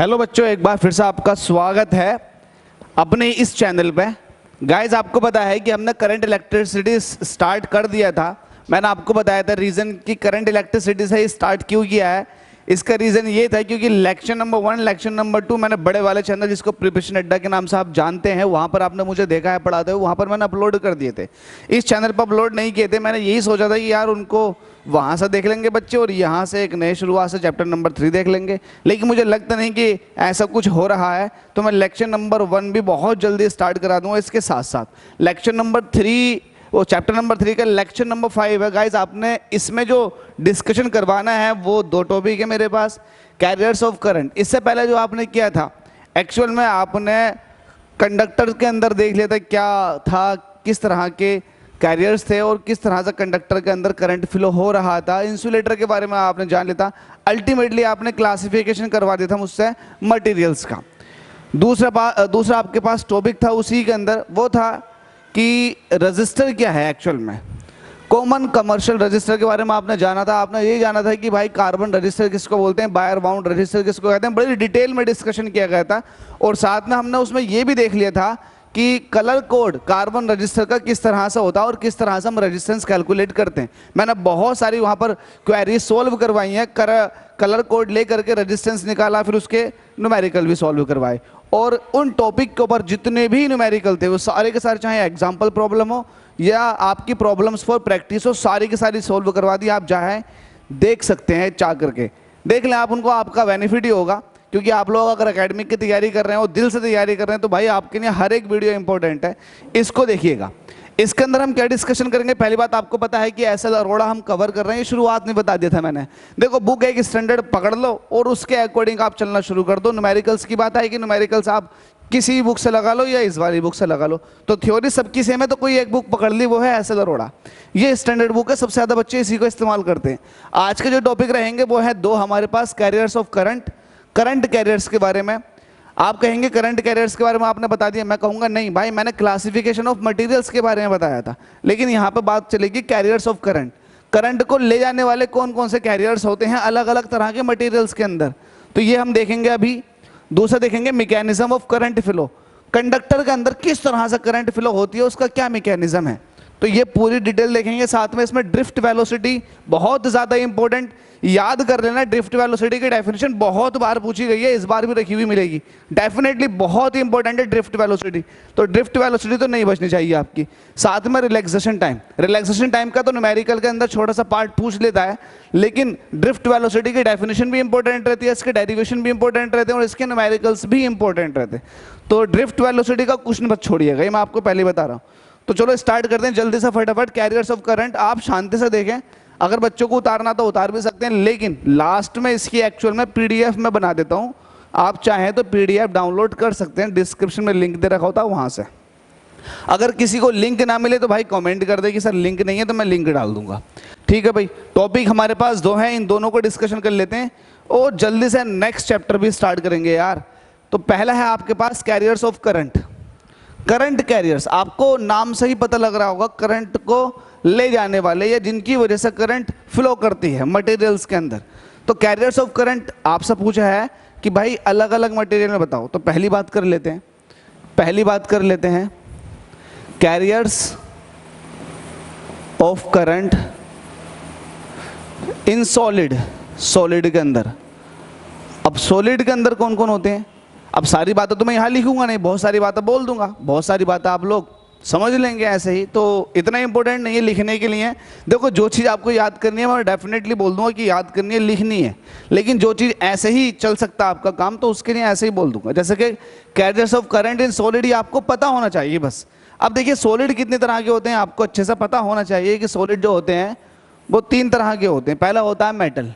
Hello बच्चों, एक बार फिर से आपका स्वागत है अपने इस चैनल पे। गाइस, आपको पता है कि हमने करंट इलेक्ट्रिसिटी स्टार्ट कर दिया था। मैंने आपको बताया था रीज़न कि करंट इलेक्ट्रिसिटी से स्टार्ट क्यों किया है। इसका रीज़न ये था क्योंकि लेक्चर नंबर 1, लेक्चर नंबर 2 मैंने बड़े वाले चैनल जिसको प्रिपरेशन अड्डा के नाम से आप जानते हैं, वहाँ पर आपने मुझे देखा है पढ़ाते हुए, वहाँ पर मैंने अपलोड कर दिए थे। इस चैनल पर अपलोड नहीं किए थे। मैंने यही सोचा था कि यार उनको वहाँ से देख लेंगे बच्चे और यहाँ से एक नए शुरुआत से चैप्टर नंबर 3 देख लेंगे, लेकिन मुझे लगता नहीं कि ऐसा कुछ हो रहा है। तो मैं लेक्चर नंबर 1 भी बहुत जल्दी स्टार्ट करा दूंगा। इसके साथ साथ लेक्चर नंबर 3, वो चैप्टर नंबर 3 का लेक्चर नंबर 5 है। गाइज, आपने इसमें जो डिस्कशन करवाना है वो 2 टॉपिक है मेरे पास, कैरियर्स ऑफ करंट। इससे पहले जो आपने किया था एक्चुअल में आपने कंडक्टर के अंदर देख लिया था क्या था, किस तरह के कैरियर्स थे और किस तरह से कंडक्टर के अंदर करंट फ्लो हो रहा था। इंसुलेटर के बारे में आपने जान लिया था। अल्टीमेटली आपने क्लासिफिकेशन करवा दिया था मुझसे मटेरियल्स का। दूसरा आपके पास टॉपिक था उसी के अंदर, वो था कि रजिस्टर क्या है एक्चुअल में। कॉमन कमर्शियल रजिस्टर के बारे में आपने जाना था। आपने ये जाना था कि भाई कार्बन रजिस्टर किसको बोलते हैं, वायर बाउंड रजिस्टर किसको कहते हैं। बड़ी डिटेल में डिस्कशन किया गया था और साथ में हमने उसमें ये भी देख लिया था कि कलर कोड कार्बन रजिस्टर का किस तरह से होता है और किस तरह से हम रेजिस्टेंस कैलकुलेट करते हैं। मैंने बहुत सारी वहाँ पर क्वेरी सोल्व करवाई हैं, कलर कोड ले करके रेजिस्टेंस निकाला, फिर उसके न्यूमेरिकल भी सॉल्व करवाए। और उन टॉपिक के ऊपर जितने भी न्यूमेरिकल थे वो सारे के सारे, चाहे एग्जाम्पल प्रॉब्लम हो या आपकी प्रॉब्लम्स फॉर प्रैक्टिस हो, सारी की सारी सॉल्व करवा दी। आप चाहे देख सकते हैं, चाह करके देख लें आप, उनको आपका बेनिफिट ही होगा। क्योंकि आप लोग अगर एकेडमिक की तैयारी कर रहे हैं और दिल से तैयारी कर रहे हैं तो भाई आपके लिए हर एक वीडियो इंपॉर्टेंट है। इसको देखिएगा। इसके अंदर हम क्या डिस्कशन करेंगे। पहली बात आपको पता है कि एसएल अरोड़ा हम कवर कर रहे हैं, ये शुरुआत में बता दिया था मैंने। देखो, बुक एक स्टैंडर्ड पकड़ लो और उसके अकॉर्डिंग आप चलना शुरू कर दो। न्यूमेरिकल्स की बात है कि न्यूमेरिकल्स आप किसी बुक से लगा लो या इस वाली बुक से लगा लो, तो थ्योरी सबकी सेम है, तो कोई एक बुक पकड़ ली, वो है एसएल अरोड़ा। ये स्टैंडर्ड बुक है, सबसे ज़्यादा बच्चे इसी को इस्तेमाल करते हैं। आज के जो टॉपिक रहेंगे वो है 2 हमारे पास, carriers of current, current carriers के बारे में। आप कहेंगे करंट कैरियर्स के बारे में आपने बता दिया, मैं कहूँगा नहीं भाई, मैंने क्लासिफिकेशन ऑफ मटेरियल्स के बारे में बताया था, लेकिन यहाँ पे बात चलेगी कैरियर्स ऑफ करंट। करंट को ले जाने वाले कौन कौन से कैरियर्स होते हैं अलग अलग तरह के मटेरियल्स के अंदर, तो ये हम देखेंगे अभी। दूसरा देखेंगे mechanism of current flow, conductor के अंदर किस तरह से करंट फ्लो होती है, उसका क्या मैकेनिज्म है, तो ये पूरी डिटेल देखेंगे। साथ में इसमें ड्रिफ्ट वेलोसिटी बहुत ज़्यादा इंपॉर्टेंट, याद कर लेना। ड्रिफ्ट वेलोसिटी की डेफिनेशन बहुत बार पूछी गई है, इस बार भी रखी हुई मिलेगी। डेफिनेटली बहुत ही इंपॉर्टेंट है ड्रिफ्ट वेलोसिटी, तो ड्रिफ्ट वेलोसिटी तो नहीं बचनी चाहिए आपकी। साथ में रिलैक्सेशन टाइम, रिलैक्सेशन टाइम का तो न्यूमेरिकल के अंदर छोटा सा पार्ट पूछ लेता है, लेकिन ड्रिफ्ट वेलोसिटी की डेफिनेशन भी इंपॉर्टेंट रहती है, इसके डेरिवेशन भी इंपॉर्टेंट रहते हैं और इसके न्यूमेरिकल्स भी इंपॉर्टेंट रहते हैं। तो ड्रिफ्ट वेलोसिटी का क्वेश्चन मत छोड़िएगा, ये मैं आपको पहले बता रहा हूँ। तो चलो स्टार्ट करते हैं जल्दी से फटाफट। कैरियर्स ऑफ करंट आप शांति से देखें, अगर बच्चों को उतारना तो उतार भी सकते हैं, लेकिन लास्ट में इसकी एक्चुअल में पीडीएफ में बना देता हूं। आप चाहें तो पीडीएफ डाउनलोड कर सकते हैं, डिस्क्रिप्शन में लिंक दे रखा होता है वहां से। अगर किसी को लिंक ना मिले तो भाई कमेंट कर दे कि सर लिंक नहीं है, तो मैं लिंक डाल दूंगा। ठीक है भाई, टॉपिक हमारे पास 2 हैं, इन दोनों को डिस्कशन कर लेते हैं और जल्दी से नेक्स्ट चैप्टर भी स्टार्ट करेंगे यार। तो पहला है आपके पास carriers of current. Current carriers आपको नाम से ही पता लग रहा होगा, करंट को ले जाने वाले या जिनकी वजह से करंट फ्लो करती है मटेरियल्स के अंदर। तो कैरियर्स ऑफ करंट आपसे पूछा है कि भाई अलग अलग मटेरियल में बताओ। तो पहली बात कर लेते हैं carriers of current in solid, solid के अंदर। अब सॉलिड के अंदर कौन कौन होते हैं, अब सारी बातें तो मैं यहाँ लिखूंगा नहीं, बहुत सारी बातें बोल दूंगा, बहुत सारी बातें आप लोग समझ लेंगे ऐसे ही, तो इतना इंपॉर्टेंट नहीं है लिखने के लिए। देखो, जो चीज़ आपको याद करनी है मैं डेफिनेटली बोल दूंगा कि याद करनी है, लिखनी है, लेकिन जो चीज़ ऐसे ही चल सकता है आपका काम, तो उसके लिए ऐसे ही बोल दूंगा। जैसे कि carriers of current in solid, ये आपको पता होना चाहिए बस। अब देखिए, सॉलिड कितने तरह के होते हैं आपको अच्छे से पता होना चाहिए कि सॉलिड जो होते हैं वो 3 तरह के होते हैं। पहला होता है मेटल,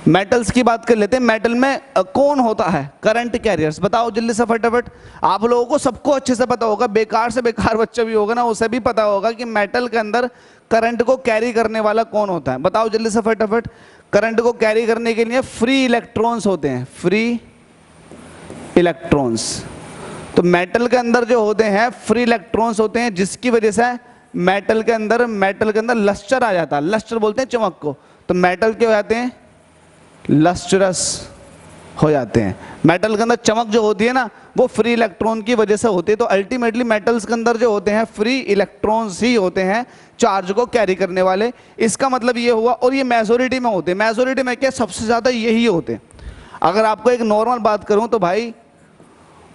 मेटल्स की बात कर लेते हैं। मेटल में कौन होता है करंट कैरियर्स, बताओ जल्दी से फटाफट। आप लोगों को सबको अच्छे से पता होगा, बेकार से बेकार बच्चा भी होगा ना, उसे भी पता होगा कि मेटल के अंदर करंट को कैरी करने वाला कौन होता है। बताओ जल्दी से फटाफट। करंट को कैरी करने के लिए फ्री इलेक्ट्रॉन्स होते हैं, फ्री इलेक्ट्रॉन्स। तो मेटल के अंदर जो होते हैं फ्री इलेक्ट्रॉन्स होते हैं, जिसकी वजह से मेटल के अंदर लस्टर आ जाता है। लस्टर बोलते हैं चमक को। तो मेटल के हो जाते हैं लस्ट्रस हो जाते हैं। मेटल के अंदर चमक जो होती है ना, वो फ्री इलेक्ट्रॉन की वजह से होती है। तो अल्टीमेटली मेटल्स के अंदर जो होते हैं फ्री इलेक्ट्रॉन्स ही होते हैं चार्ज को कैरी करने वाले। इसका मतलब ये हुआ, और ये मेजोरिटी में होते हैं। मेजोरिटी में क्या, सबसे ज़्यादा यही होते हैं। अगर आपको एक नॉर्मल बात करूं तो भाई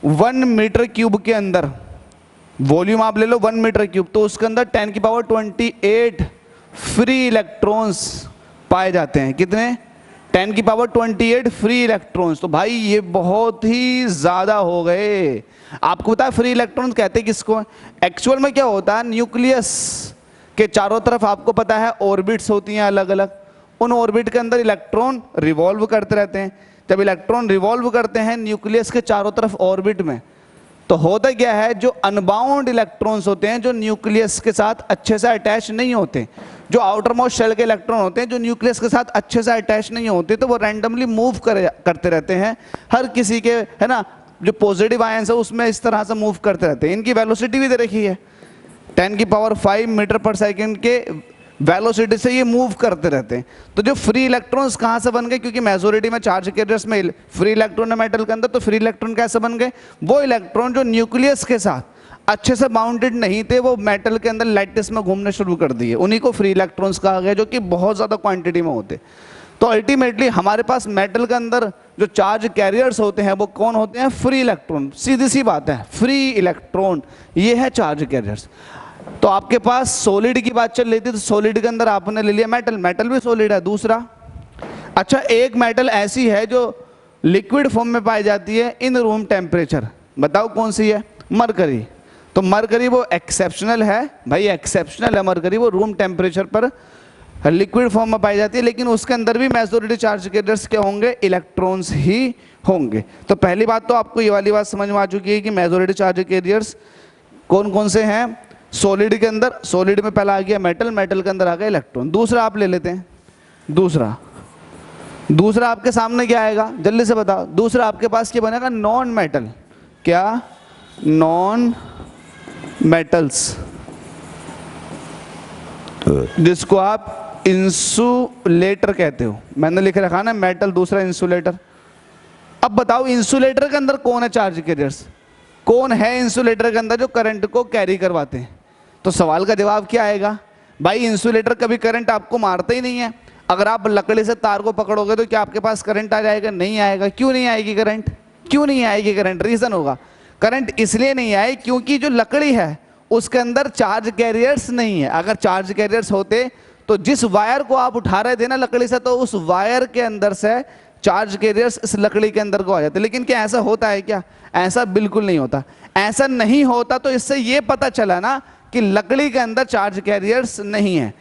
1 मीटर क्यूब के अंदर वॉल्यूम आप ले लो 1 मीटर क्यूब, तो उसके अंदर 10⁻28 फ्री इलेक्ट्रॉन्स पाए जाते हैं। कितने? 10⁻28 फ्री इलेक्ट्रॉन्स। तो भाई ये बहुत ही ज़्यादा हो गए। आपको पता है फ्री इलेक्ट्रॉन्स कहते हैं किसको? एक्चुअल में क्या होता है, न्यूक्लियस के चारों तरफ आपको पता है ऑर्बिट्स होती हैं अलग अलग। उन ऑर्बिट के अंदर इलेक्ट्रॉन रिवॉल्व करते रहते हैं। जब इलेक्ट्रॉन रिवॉल्व करते हैं न्यूक्लियस के चारों तरफ ऑर्बिट में, तो होता क्या है, जो अनबाउंड इलेक्ट्रॉन्स होते हैं, जो न्यूक्लियस के साथ अच्छे से अटैच नहीं होते, जो आउटर मोस्ट शेल के इलेक्ट्रॉन होते हैं, जो न्यूक्लियस के साथ अच्छे से अटैच नहीं होते, तो वो रैंडमली मूव करते रहते हैं। हर किसी के, है ना, जो पॉजिटिव आयंस है उसमें इस तरह से मूव करते रहते हैं। इनकी वेलोसिटी भी दे रखी है, 10⁵ मीटर पर सेकेंड के वेलोसिटी से ये मूव करते रहते हैं। तो जो फ्री इलेक्ट्रॉन्स कहाँ से बन गए, क्योंकि मेजोरिटी में चार्ज कैरियर्स में फ्री इलेक्ट्रॉन है मेटल के अंदर, तो फ्री इलेक्ट्रॉन कैसे बन गए? वो इलेक्ट्रॉन जो न्यूक्लियस के साथ अच्छे से बाउंडेड नहीं थे, वो मेटल के अंदर लैटिस में घूमने शुरू कर दिए, उन्हीं को फ्री इलेक्ट्रॉन्स कहा गया, जो कि बहुत ज़्यादा क्वांटिटी में होते। तो अल्टीमेटली हमारे पास मेटल के अंदर जो चार्ज कैरियर्स होते हैं वो कौन होते हैं? Free electron. सीधी सी बात है, फ्री इलेक्ट्रॉन ये है चार्ज कैरियर्स। तो आपके पास सॉलिड की बात चल रही थी, तो सॉलिड के अंदर आपने ले लिया मेटल, मेटल भी सॉलिड है। दूसरा, अच्छा, एक मेटल ऐसी है जो लिक्विड फॉर्म में पाई जाती है इन रूम टेम्परेचर, बताओ कौन सी है? मरकरी। तो मरकरी वो एक्सेप्शनल है भाई, एक्सेप्शनल है मरकरी, वो रूम टेम्परेचर पर लिक्विड फॉर्म में पाई जाती है, लेकिन उसके अंदर भी मेजॉरिटी चार्ज कैरियर्स क्या होंगे? इलेक्ट्रॉन्स ही होंगे। तो पहली बात तो आपको ये वाली बात समझ में आ चुकी है कि मेजॉरिटी चार्ज कैरियर्स कौन कौन से हैं सॉलिड के अंदर। सॉलिड में पहला आ गया मेटल, मेटल के अंदर आ गया इलेक्ट्रॉन। दूसरा आप ले लेते हैं, दूसरा आपके सामने क्या आएगा, जल्दी से बताओ। दूसरा आपके पास क्या बनेगा? Non metal. क्या? नॉन मेटल्स, जिसको आप इंसुलेटर कहते हो। मैंने लिख रखा ना मेटल, दूसरा इंसुलेटर। अब बताओ इंसुलेटर के अंदर कौन है चार्ज कैरियर्स? कौन है इंसुलेटर के अंदर जो करंट को कैरी करवाते हैं? तो सवाल का जवाब क्या आएगा भाई? इंसुलेटर कभी करंट आपको मारता ही नहीं है। अगर आप लकड़ी से तार को पकड़ोगे तो क्या आपके पास करंट आ जाएगा? नहीं आएगा। क्यों नहीं आएगी करंट? क्यों नहीं आएगी करंट? रीजन होगा, करंट इसलिए नहीं आए क्योंकि जो लकड़ी है उसके अंदर चार्ज कैरियर्स नहीं है। अगर चार्ज कैरियर्स होते तो जिस वायर को आप उठा रहे थे ना लकड़ी से, तो उस वायर के अंदर से चार्ज कैरियर्स इस लकड़ी के अंदर को आ जाते। लेकिन क्या ऐसा होता है क्या? ऐसा बिल्कुल नहीं होता। ऐसा नहीं होता तो इससे ये पता चला ना कि लकड़ी के अंदर चार्ज कैरियर्स नहीं है।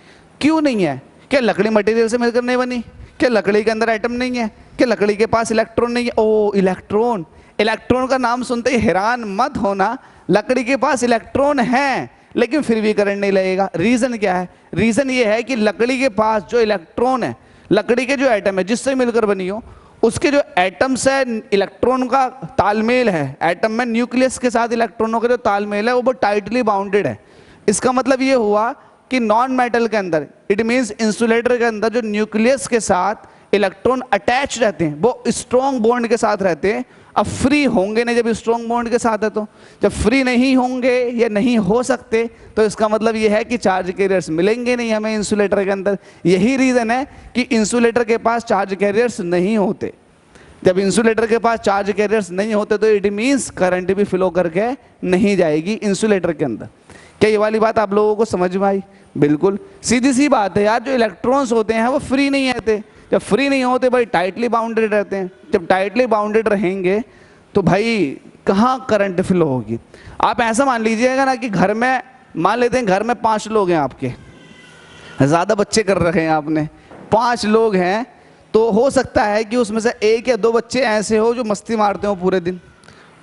क्यों नहीं है? क्या लकड़ी मटेरियल से मिलकर नहीं बनी? क्या लकड़ी के अंदर एटम नहीं है? क्या लकड़ी के पास इलेक्ट्रॉन नहीं है? ओ इलेक्ट्रॉन, इलेक्ट्रॉन का नाम सुनते ही हैरान मत होना, लकड़ी के पास इलेक्ट्रॉन है लेकिन फिर भी करंट नहीं लगेगा। रीजन क्या है? रीजन ये है कि लकड़ी के पास जो इलेक्ट्रॉन है, लकड़ी के जो एटम है जिससे मिलकर बनी हो, उसके जो एटम्स है, इलेक्ट्रॉन का तालमेल है, एटम में न्यूक्लियस के साथ इलेक्ट्रॉनों का जो तालमेल है वो बहुत टाइटली बाउंडेड है। इसका मतलब ये हुआ कि नॉन मेटल के अंदर, इट मीन्स इंसुलेटर के अंदर जो न्यूक्लियस के साथ इलेक्ट्रॉन अटैच रहते हैं वो स्ट्रॉन्ग बॉन्ड के साथ रहते हैं। अब फ्री होंगे नहीं जब स्ट्रॉन्ग बॉन्ड के साथ है, तो जब फ्री नहीं होंगे या नहीं हो सकते तो इसका मतलब ये है कि चार्ज कैरियर्स मिलेंगे नहीं हमें इंसुलेटर के अंदर। यही रीज़न है कि इंसुलेटर के पास चार्ज कैरियर्स नहीं होते। जब इंसुलेटर के पास चार्ज कैरियर्स नहीं होते तो इट मीन्स करंट भी फ्लो करके नहीं जाएगी इंसुलेटर के अंदर। क्या ये वाली बात आप लोगों को समझ में आई? बिल्कुल सीधी सी बात है यार। जो इलेक्ट्रॉन्स होते हैं वो फ्री नहीं रहते। जब फ्री नहीं होते भाई टाइटली बाउंडेड रहते हैं। जब टाइटली बाउंडेड रहेंगे तो भाई कहाँ करंट फ्लो होगी? आप ऐसा मान लीजिएगा ना कि घर में, मान लेते हैं घर में 5 लोग हैं आपके, ज़्यादा बच्चे कर रखे हैं आपने, 5 लोग हैं, तो हो सकता है कि उसमें से 1 या 2 बच्चे ऐसे हो जो मस्ती मारते हो पूरे दिन,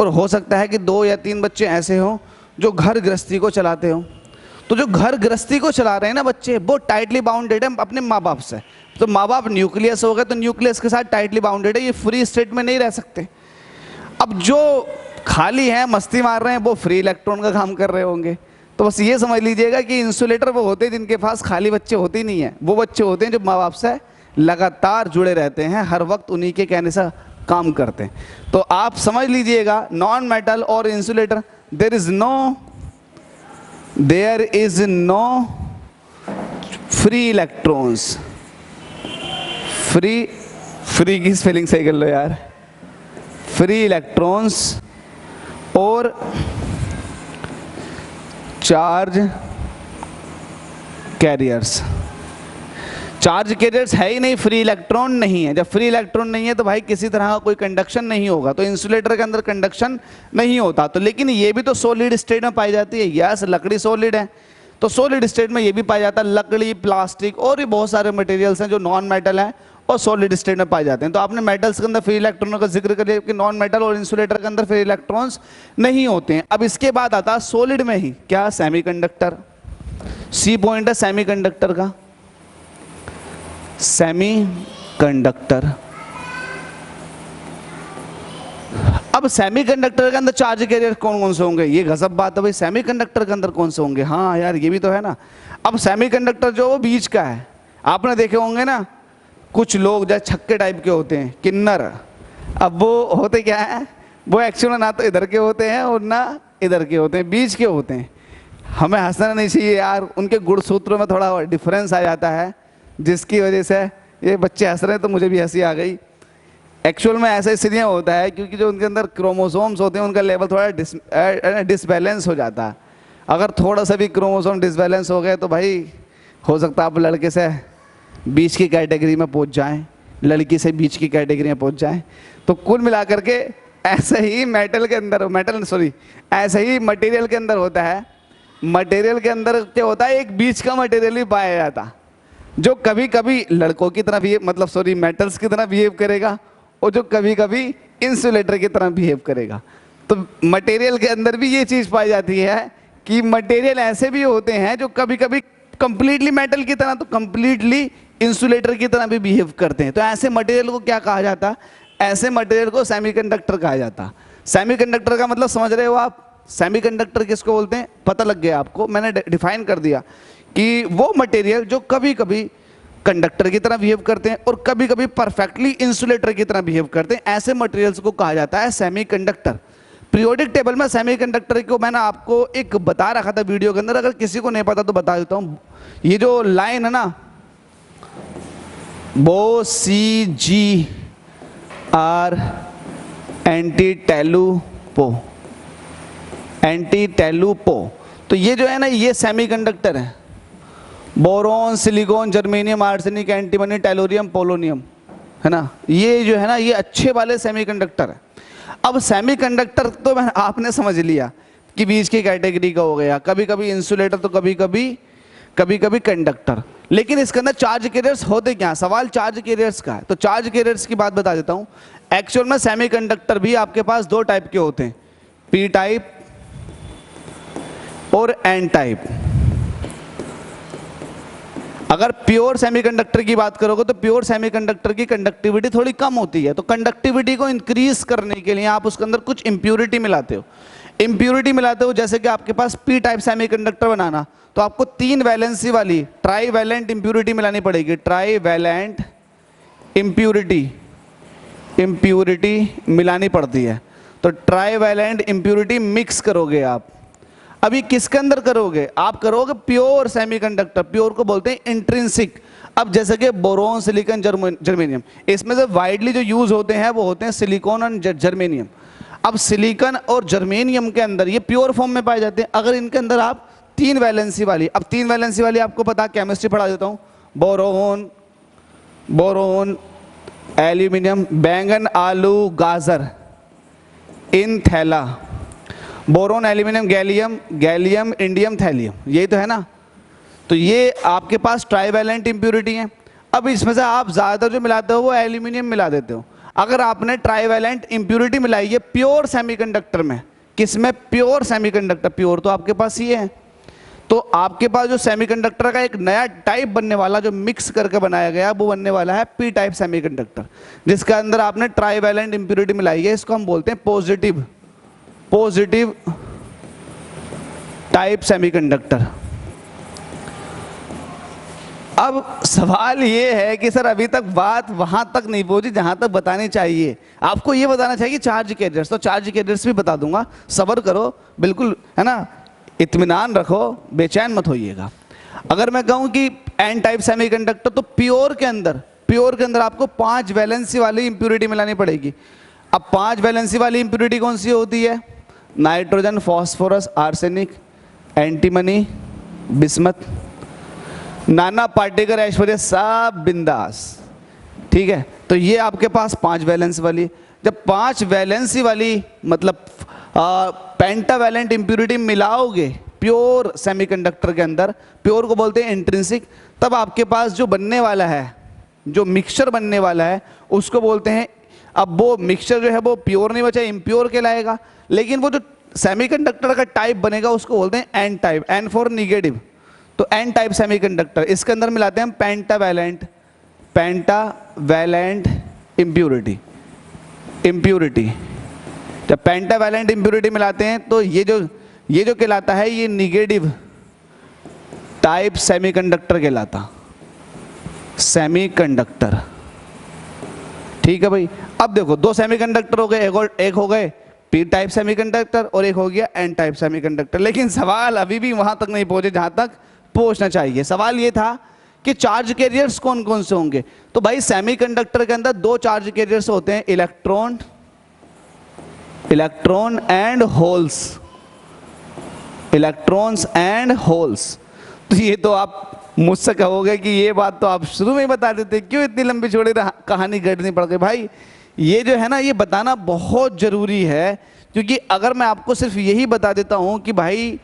और हो सकता है कि 2 या 3 बच्चे ऐसे हो जो घर गृहस्थी को चलाते हो। तो जो घर गृहस्थी को चला रहे हैं ना बच्चे, वो टाइटली बाउंडेड है अपने माँ बाप से। तो माँ बाप न्यूक्लियस हो गए तो न्यूक्लियस के साथ टाइटली बाउंडेड है, ये फ्री स्टेट में नहीं रह सकते। अब जो खाली हैं मस्ती मार रहे हैं वो फ्री इलेक्ट्रॉन का काम कर रहे होंगे। तो बस ये समझ लीजिएगा कि इंसुलेटर वो होते हैं जिनके पास खाली बच्चे होते ही नहीं है, वो बच्चे होते हैं जो माँ बाप से लगातार जुड़े रहते हैं, हर वक्त उन्हीं के कहने से काम करते हैं। तो आप समझ लीजिएगा नॉन मेटल और insulator, there is no free electrons. Free की स्पेलिंग सही कर लो यार, फ्री इलेक्ट्रॉन्स और चार्ज कैरियर्स। चार्ज कैरियर्स है ही नहीं, फ्री इलेक्ट्रॉन नहीं है। जब फ्री इलेक्ट्रॉन नहीं है तो भाई किसी तरह का कोई कंडक्शन नहीं होगा, तो इंसुलेटर के अंदर कंडक्शन नहीं होता। तो लेकिन ये भी तो सॉलिड स्टेट में पाई जाती है। यस, लकड़ी सॉलिड है, तो सॉलिड स्टेट में ये भी पाया जाता है। लकड़ी, प्लास्टिक और भी बहुत सारे मटेरियल्स हैं जो नॉन मेटल है और सॉलिड स्टेट में पाए जाते हैं। तो आपने मेटल्स के अंदर फ्री इलेक्ट्रॉनों का जिक्र कर लिया कि नॉन मेटल और इंसुलेटर के अंदर फ्री इलेक्ट्रॉन्स नहीं होते हैं। अब इसके बाद आता है सॉलिड में ही क्या, सेमीकंडक्टर। सी पॉइंट है सेमीकंडक्टर का, सेमीकंडक्टर। अब सेमीकंडक्टर के अंदर चार्ज कैरियर कौन कौन से होंगे, ये गजब बात है भाई, सेमीकंडक्टर के अंदर कौन से होंगे। हाँ यार ये भी तो है ना। अब सेमीकंडक्टर जो वो बीच का है, आपने देखे होंगे ना कुछ लोग जैसे छक्के टाइप के होते हैं, किन्नर। अब वो होते क्या है, वो एक्चुअली ना तो इधर के होते हैं और ना इधर के होते हैं, बीच के होते हैं। हमें हंसना नहीं चाहिए यार, उनके गुणसूत्रों में थोड़ा डिफरेंस आ जाता है, जिसकी वजह से ये बच्चे हंस रहे हैं तो मुझे भी हंसी आ गई। एक्चुअल में ऐसा इसलिए होता है क्योंकि जो उनके अंदर क्रोमोसोम्स होते हैं उनका लेवल थोड़ा डिसबैलेंस हो जाता है। अगर थोड़ा सा भी क्रोमोसोम डिसबैलेंस हो गए तो भाई हो सकता है आप लड़के से बीच की कैटेगरी में पहुंच जाएं, लड़की से बीच की कैटेगरी में पहुंच जाएं। तो कुल मिलाकर के ऐसे ही ऐसे ही मटेरियल के अंदर होता है। मटेरियल के अंदर क्या होता है, एक बीच का मटेरियल भी पाया जाता जो कभी कभी लड़कों की तरह बिहेव मेटल्स की तरह बिहेव करेगा और जो कभी कभी इंसुलेटर की तरह बिहेव करेगा। तो मटेरियल के अंदर भी ये चीज़ पाई जाती है कि मटेरियल ऐसे भी होते हैं जो कभी कभी कंप्लीटली मेटल की तरह तो कंप्लीटली इंसुलेटर की तरह भी बिहेव करते हैं। तो ऐसे मटेरियल को क्या कहा जाता, ऐसे मटेरियल को सेमीकंडक्टर कहा जाता। सेमीकंडक्टर का मतलब समझ रहे हो आप, सेमीकंडक्टर किसको बोलते हैं, पता लग गया आपको, मैंने डिफाइन कर दिया कि वो मटेरियल जो कभी कभी कंडक्टर की तरह बिहेव करते हैं और कभी कभी परफेक्टली इंसुलेटर की तरह बिहेव करते हैं, ऐसे मटेरियल्स को कहा जाता है सेमीकंडक्टर। पीरियोडिक टेबल में सेमीकंडक्टर को मैंने आपको एक बता रखा था वीडियो के अंदर, अगर किसी को नहीं पता तो बता देता हूं। ये जो लाइन है ना, बो सी जी आर एंटी-टेलुपो, तो ये जो है ना ये सेमीकंडक्टर है। Boron, silicon, germanium, arsenic, antimony, tellurium, polonium, है ना, ये जो है ना ये अच्छे वाले सेमीकंडक्टर है। अब सेमीकंडक्टर तो आपने समझ लिया कि बीच की कैटेगरी का हो गया, कभी कभी इंसुलेटर तो कभी कभी कंडक्टर। लेकिन इसके अंदर चार्ज कैरियर्स होते क्या, सवाल चार्ज कैरियर्स का है। तो चार्ज कैरियर्स की बात बता देता हूं। एक्चुअल में सेमीकंडक्टर भी आपके पास दो टाइप के होते हैं, पी टाइप और एन टाइप। अगर प्योर सेमीकंडक्टर की बात करोगे तो प्योर सेमीकंडक्टर की कंडक्टिविटी थोड़ी कम होती है। तो कंडक्टिविटी को इंक्रीज करने के लिए आप उसके अंदर कुछ इंप्योरिटी मिलाते हो। जैसे कि आपके पास पी टाइप सेमीकंडक्टर बनाना तो आपको 3 वैलेंसी वाली ट्राई वैलेंट इंप्योरिटी मिलानी पड़ेगी। ट्राई वैलेंट इंप्योरिटी मिलानी पड़ती है। तो ट्राई वैलेंट इंप्योरिटी मिक्स करोगे आप। अभी किसके अंदर करोगे, आप करोगे प्योर सेमीकंडक्टर, प्योर को बोलते हैं इंट्रिंसिक। अब जैसे कि बोरोन, सिलिकॉन, जर्मेनियम, इसमें से वाइडली जो यूज होते हैं वो होते हैं सिलिकॉन और जर्मेनियम। अब सिलिकॉन और जर्मेनियम के अंदर ये प्योर फॉर्म में पाए जाते हैं। अगर इनके अंदर आप 3 वैलेंसी वाली, अब 3 वैलेंसी वाली आपको पता, केमिस्ट्री पढ़ा देता हूँ। बोरोन, एल्यूमिनियम, बैंगन, आलू, गाजर, इन थैला, boron, aluminium, gallium, indium, thallium, यही तो है ना। तो ये आपके पास ट्राईवैलेंट इंप्योरिटी है। अब इसमें से आप ज़्यादातर जो मिलाते हो वो एल्यूमिनियम मिला देते हो। अगर आपने ट्राईवैलेंट इंप्योरिटी मिलाई है प्योर सेमीकंडक्टर में, किसमें, प्योर सेमीकंडक्टर, प्योर तो आपके पास ये है। तो आपके पास जो सेमीकंडक्टर का एक नया टाइप बनने वाला, जो मिक्स करके बनाया गया, वो बनने वाला है पी टाइप सेमीकंडक्टर, जिसके अंदर आपने ट्राईवैलेंट इंप्योरिटी मिलाई है। इसको हम बोलते हैं पॉजिटिव टाइप सेमीकंडक्टर। अब सवाल ये है कि सर अभी तक बात वहां तक नहीं पहुंची जहां तक बतानी चाहिए। आपको ये बताना चाहिए चार्ज कैरियर्स, तो चार्ज कैरियर्स भी बता दूंगा, सब्र करो, बिल्कुल है ना, इत्मीनान रखो, बेचैन मत होइएगा। अगर मैं कहूं कि एन टाइप सेमीकंडक्टर, तो प्योर के अंदर आपको 5 वैलेंसी वाली इंप्योरिटी मिलानी पड़ेगी। अब 5 वैलेंसी वाली इंप्योरिटी कौन सी होती है? Nitrogen, phosphorus, arsenic, antimony, bismuth, नाना पार्टिकल, ऐश्वर्य, सब बिंदास। ठीक है, तो ये आपके पास 5 वैलेंस वाली। जब 5 वैलेंसी वाली मतलब पेंटावैलेंट इंप्योरिटी मिलाओगे प्योर सेमीकंडक्टर के अंदर, प्योर को बोलते हैं इंट्रिंसिक, तब आपके पास जो बनने वाला है, जो मिक्सचर बनने वाला है, उसको बोलते हैं, अब वो मिक्सचर जो है वो प्योर नहीं बचा, इम्प्योर कहलाएगा, लेकिन वो जो सेमीकंडक्टर का टाइप बनेगा उसको बोलते हैं N type, N for negative. तो एन टाइप सेमीकंडक्टर, इसके अंदर मिलाते हैं हम पेंटावैलेंट इंप्योरिटी। जब पेंटावैलेंट इंप्योरिटी मिलाते हैं तो ये जो कहलाता है, ये निगेटिव टाइप सेमीकंडक्टर कहलाता, सेमीकंडक्टर। ठीक है भाई, अब देखो 2 सेमीकंडक्टर हो गए, एक हो गए पी टाइप सेमीकंडक्टर और एक हो गया एन टाइप सेमीकंडक्टर। लेकिन सवाल अभी भी वहां तक नहीं पहुंचे जहां तक पहुंचना चाहिए। सवाल ये था कि चार्ज कैरियर्स कौन कौन से होंगे। तो भाई सेमीकंडक्टर के अंदर 2 चार्ज कैरियर्स होते हैं, electron and holes, electrons and holes. तो ये तो आप मुझसे कहोगे कि ये बात तो आप शुरू में ही बता देते, क्यों इतनी लंबी चौड़ी कहानी गढ़नी पड़ गई। भाई ये जो है ना, ये बताना बहुत जरूरी है, क्योंकि अगर मैं आपको सिर्फ यही बता देता हूं कि भाई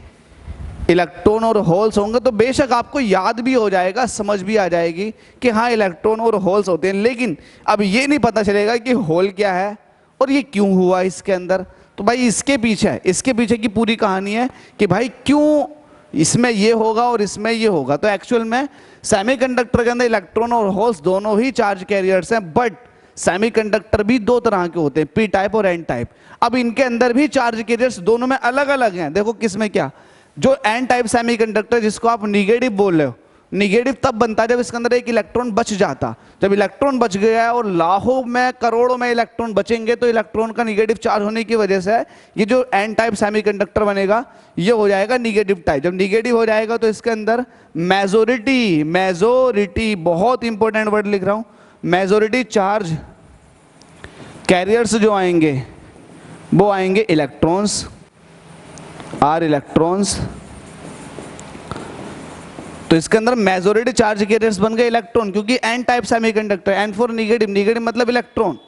इलेक्ट्रॉन और होल्स होंगे, तो बेशक आपको याद भी हो जाएगा, समझ भी आ जाएगी कि हाँ इलेक्ट्रॉन और होल्स होते हैं, लेकिन अब ये नहीं पता चलेगा कि होल क्या है और ये क्यों हुआ इसके अंदर। तो भाई इसके पीछे की पूरी कहानी है कि भाई क्यों इसमें ये होगा और इसमें ये होगा। तो एक्चुअल में सेमीकंडक्टर के अंदर इलेक्ट्रॉन और होल्स दोनों ही चार्ज कैरियर्स हैं, बट सेमीकंडक्टर भी 2 तरह के होते हैं, पी टाइप और एन टाइप। अब इनके अंदर भी चार्ज कैरियर्स दोनों में अलग अलग हैं। देखो किसमें क्या, जो एन टाइप सेमीकंडक्टर जिसको आप निगेटिव बोल रहे हो, निगेटिव तब बनता है जब इसके अंदर एक इलेक्ट्रॉन बच जाता। जब इलेक्ट्रॉन बच गया और लाखों में करोड़ों में इलेक्ट्रॉन बचेंगे, तो इलेक्ट्रॉन का निगेटिव चार्ज होने की वजह से ये जो एन टाइप सेमीकंडक्टर बनेगा ये हो जाएगा निगेटिव टाइप। जब निगेटिव हो जाएगा तो इसके अंदर मेजोरिटी, बहुत इंपॉर्टेंट वर्ड लिख रहा हूं, मेजोरिटी चार्ज कैरियर्स जो आएंगे वो आएंगे इलेक्ट्रॉन्स, आर इलेक्ट्रॉन्स। तो इसके अंदर मेजोरिटी चार्ज कैरियर्स बन गए इलेक्ट्रॉन, क्योंकि N type semiconductor, N for negative मतलब इलेक्ट्रॉन,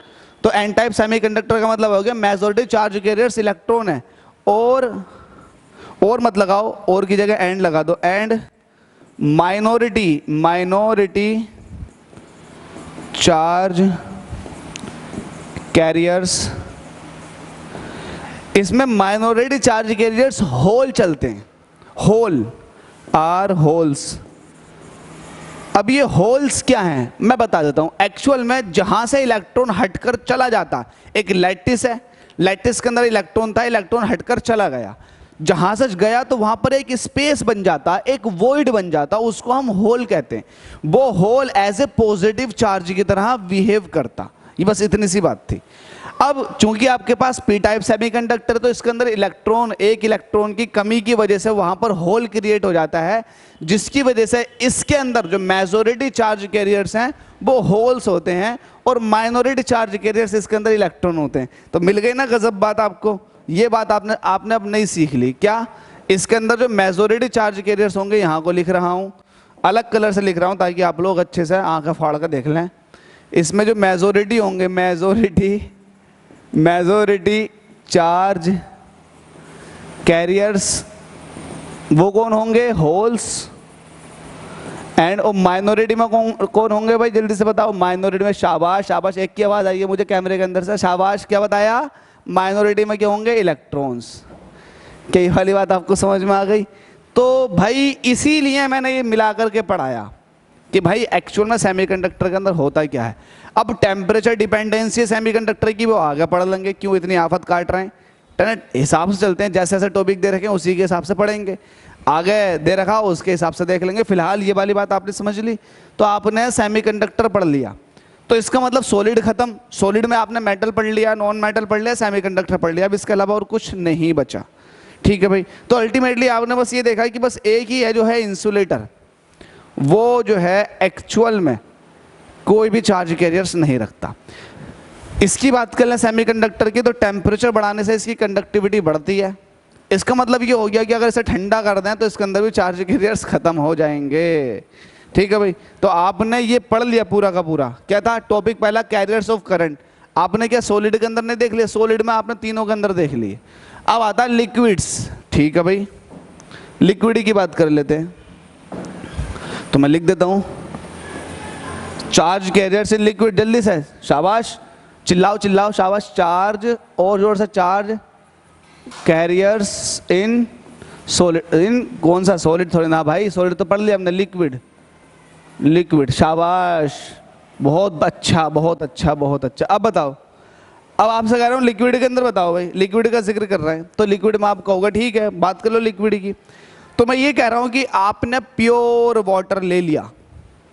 तो एन टाइप सेमीकंडक्टर का मतलब हो गया मेजोरिटी चार्ज कैरियर्स इलेक्ट्रॉन है। और मत लगाओ, और की जगह एंड लगा दो, एंड माइनॉरिटी चार्ज कैरियर्स। इसमें माइनॉरिटी चार्ज कैरियर्स होल चलते हैं, होल आर होल्स। अब ये होल्स क्या हैं मैं बता देता हूं। एक्चुअल में जहां से इलेक्ट्रॉन हटकर चला जाता, एक लैटिस है, लैटिस के अंदर इलेक्ट्रॉन था, इलेक्ट्रॉन हटकर चला गया, जहां से गया तो वहां पर एक स्पेस बन जाता, एक वॉइड बन जाता, उसको हम होल कहते हैं। वो hole as a positive charge की तरह बिहेव करता। ये बस इतनी सी बात थी। अब चूंकि आपके पास पी टाइप सेमीकंडक्टर, तो इसके अंदर एक इलेक्ट्रॉन की कमी की वजह से वहां पर होल क्रिएट हो जाता है, जिसकी वजह से इसके अंदर जो मेजॉरिटी चार्ज कैरियर्स हैं वो होल्स होते हैं और माइनॉरिटी चार्ज कैरियर्स इसके अंदर इलेक्ट्रॉन होते हैं। तो मिल गई ना गजब बात आपको। ये बात आपने अब नहीं सीख ली क्या? इसके अंदर जो मेजॉरिटी चार्ज कैरियर्स होंगे, यहाँ को लिख रहा हूँ, अलग कलर से लिख रहा हूँ ताकि आप लोग अच्छे से आंखें फाड़ कर देख लें। इसमें जो मेजॉरिटी होंगे, मेजॉरिटी चार्ज कैरियर्स, वो कौन होंगे? होल्स। एंड माइनॉरिटी में कौन होंगे भाई? जल्दी से बताओ। माइनॉरिटी में, शाबाश, एक की आवाज आई है मुझे कैमरे के अंदर से, शाबाश। क्या बताया? माइनॉरिटी में क्या होंगे? इलेक्ट्रॉन्स। क्या ये वाली बात आपको समझ में आ गई? तो भाई इसीलिए मैंने ये मिलाकर के पढ़ाया कि भाई एक्चुअल में सेमीकंडक्टर के अंदर होता क्या है। अब टेम्परेचर डिपेंडेंसी सेमीकंडक्टर की वो आगे पढ़ लेंगे, क्यों इतनी आफत काट रहे हैं। हिसाब से चलते हैं, जैसे जैसे टॉपिक दे रखे हैं उसी के हिसाब से पढ़ेंगे। आगे दे रखा उसके हिसाब से देख लेंगे। फिलहाल ये वाली बात आपने समझ ली। तो आपने सेमीकंडक्टर पढ़ लिया, तो इसका मतलब सॉलिड खत्म। सॉलिड में आपने मेटल पढ़ लिया, नॉन मेटल पढ़ लिया, सेमीकंडक्टर पढ़ लिया, अब इसके अलावा और कुछ नहीं बचा। ठीक है भाई। तो अल्टीमेटली आपने बस ये देखा कि बस एक ही है जो है इंसुलेटर, वो जो है एक्चुअल में कोई भी चार्ज कैरियर्स नहीं रखता। इसकी बात कर लें सेमीकंडक्टर की, तो टेम्परेचर बढ़ाने से इसकी कंडक्टिविटी बढ़ती है। इसका मतलब ये हो गया कि अगर इसे ठंडा कर दें तो इसके अंदर भी चार्ज कैरियर्स खत्म हो जाएंगे। ठीक है भाई। तो आपने ये पढ़ लिया पूरा का पूरा। क्या था टॉपिक पहला? Carriers of current. आपने क्या सॉलिड के अंदर नहीं देख लिया? सॉलिड में आपने तीनों के अंदर देख लिए। अब आता है लिक्विड्स। ठीक है भाई, लिक्विड की बात कर लेते हैं। तो मैं लिख देता हूं चार्ज कैरियर्स इन लिक्विड। जल्दी से, शाबाश, चिल्लाओ चिल्लाओ, शाबाश। चार्ज, और जोर से, चार्ज कैरियर्स इन सॉलिड। इन कौन सा सॉलिड? थोड़ी ना भाई, सॉलिड तो पढ़ लिया हमने। लिक्विड, लिक्विड, शाबाश, बहुत अच्छा बहुत अच्छा बहुत अच्छा। अब बताओ, अब आपसे कह रहा हूँ लिक्विड के अंदर बताओ भाई। लिक्विड का जिक्र कर रहे हैं तो लिक्विड में आप कहोगे ठीक है बात कर लो लिक्विड की। तो मैं ये कह रहा हूँ कि आपने प्योर वाटर ले लिया,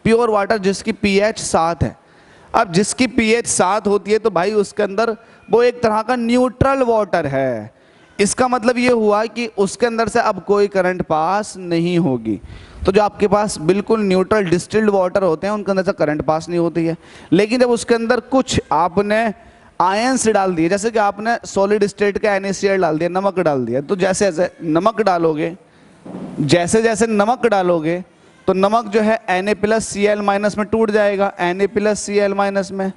प्योर वाटर जिसकी पीएच 7 है। अब जिसकी पीएच 7 होती है तो भाई उसके अंदर वो एक तरह का न्यूट्रल वाटर है। इसका मतलब ये हुआ कि उसके अंदर से अब कोई करंट पास नहीं होगी। तो जो आपके पास बिल्कुल न्यूट्रल डिस्टिल्ड वाटर होते हैं उनके अंदर से करंट पास नहीं होती है। लेकिन जब उसके अंदर कुछ आपने आयंस डाल दिए, जैसे कि आपने सॉलिड स्टेट का NaCl डाल दिया, नमक डाल दिया, तो जैसे जैसे नमक डालोगे, जैसे जैसे नमक डालोगे तो नमक जो है Na+Cl- में टूट जाएगा। Na+Cl- में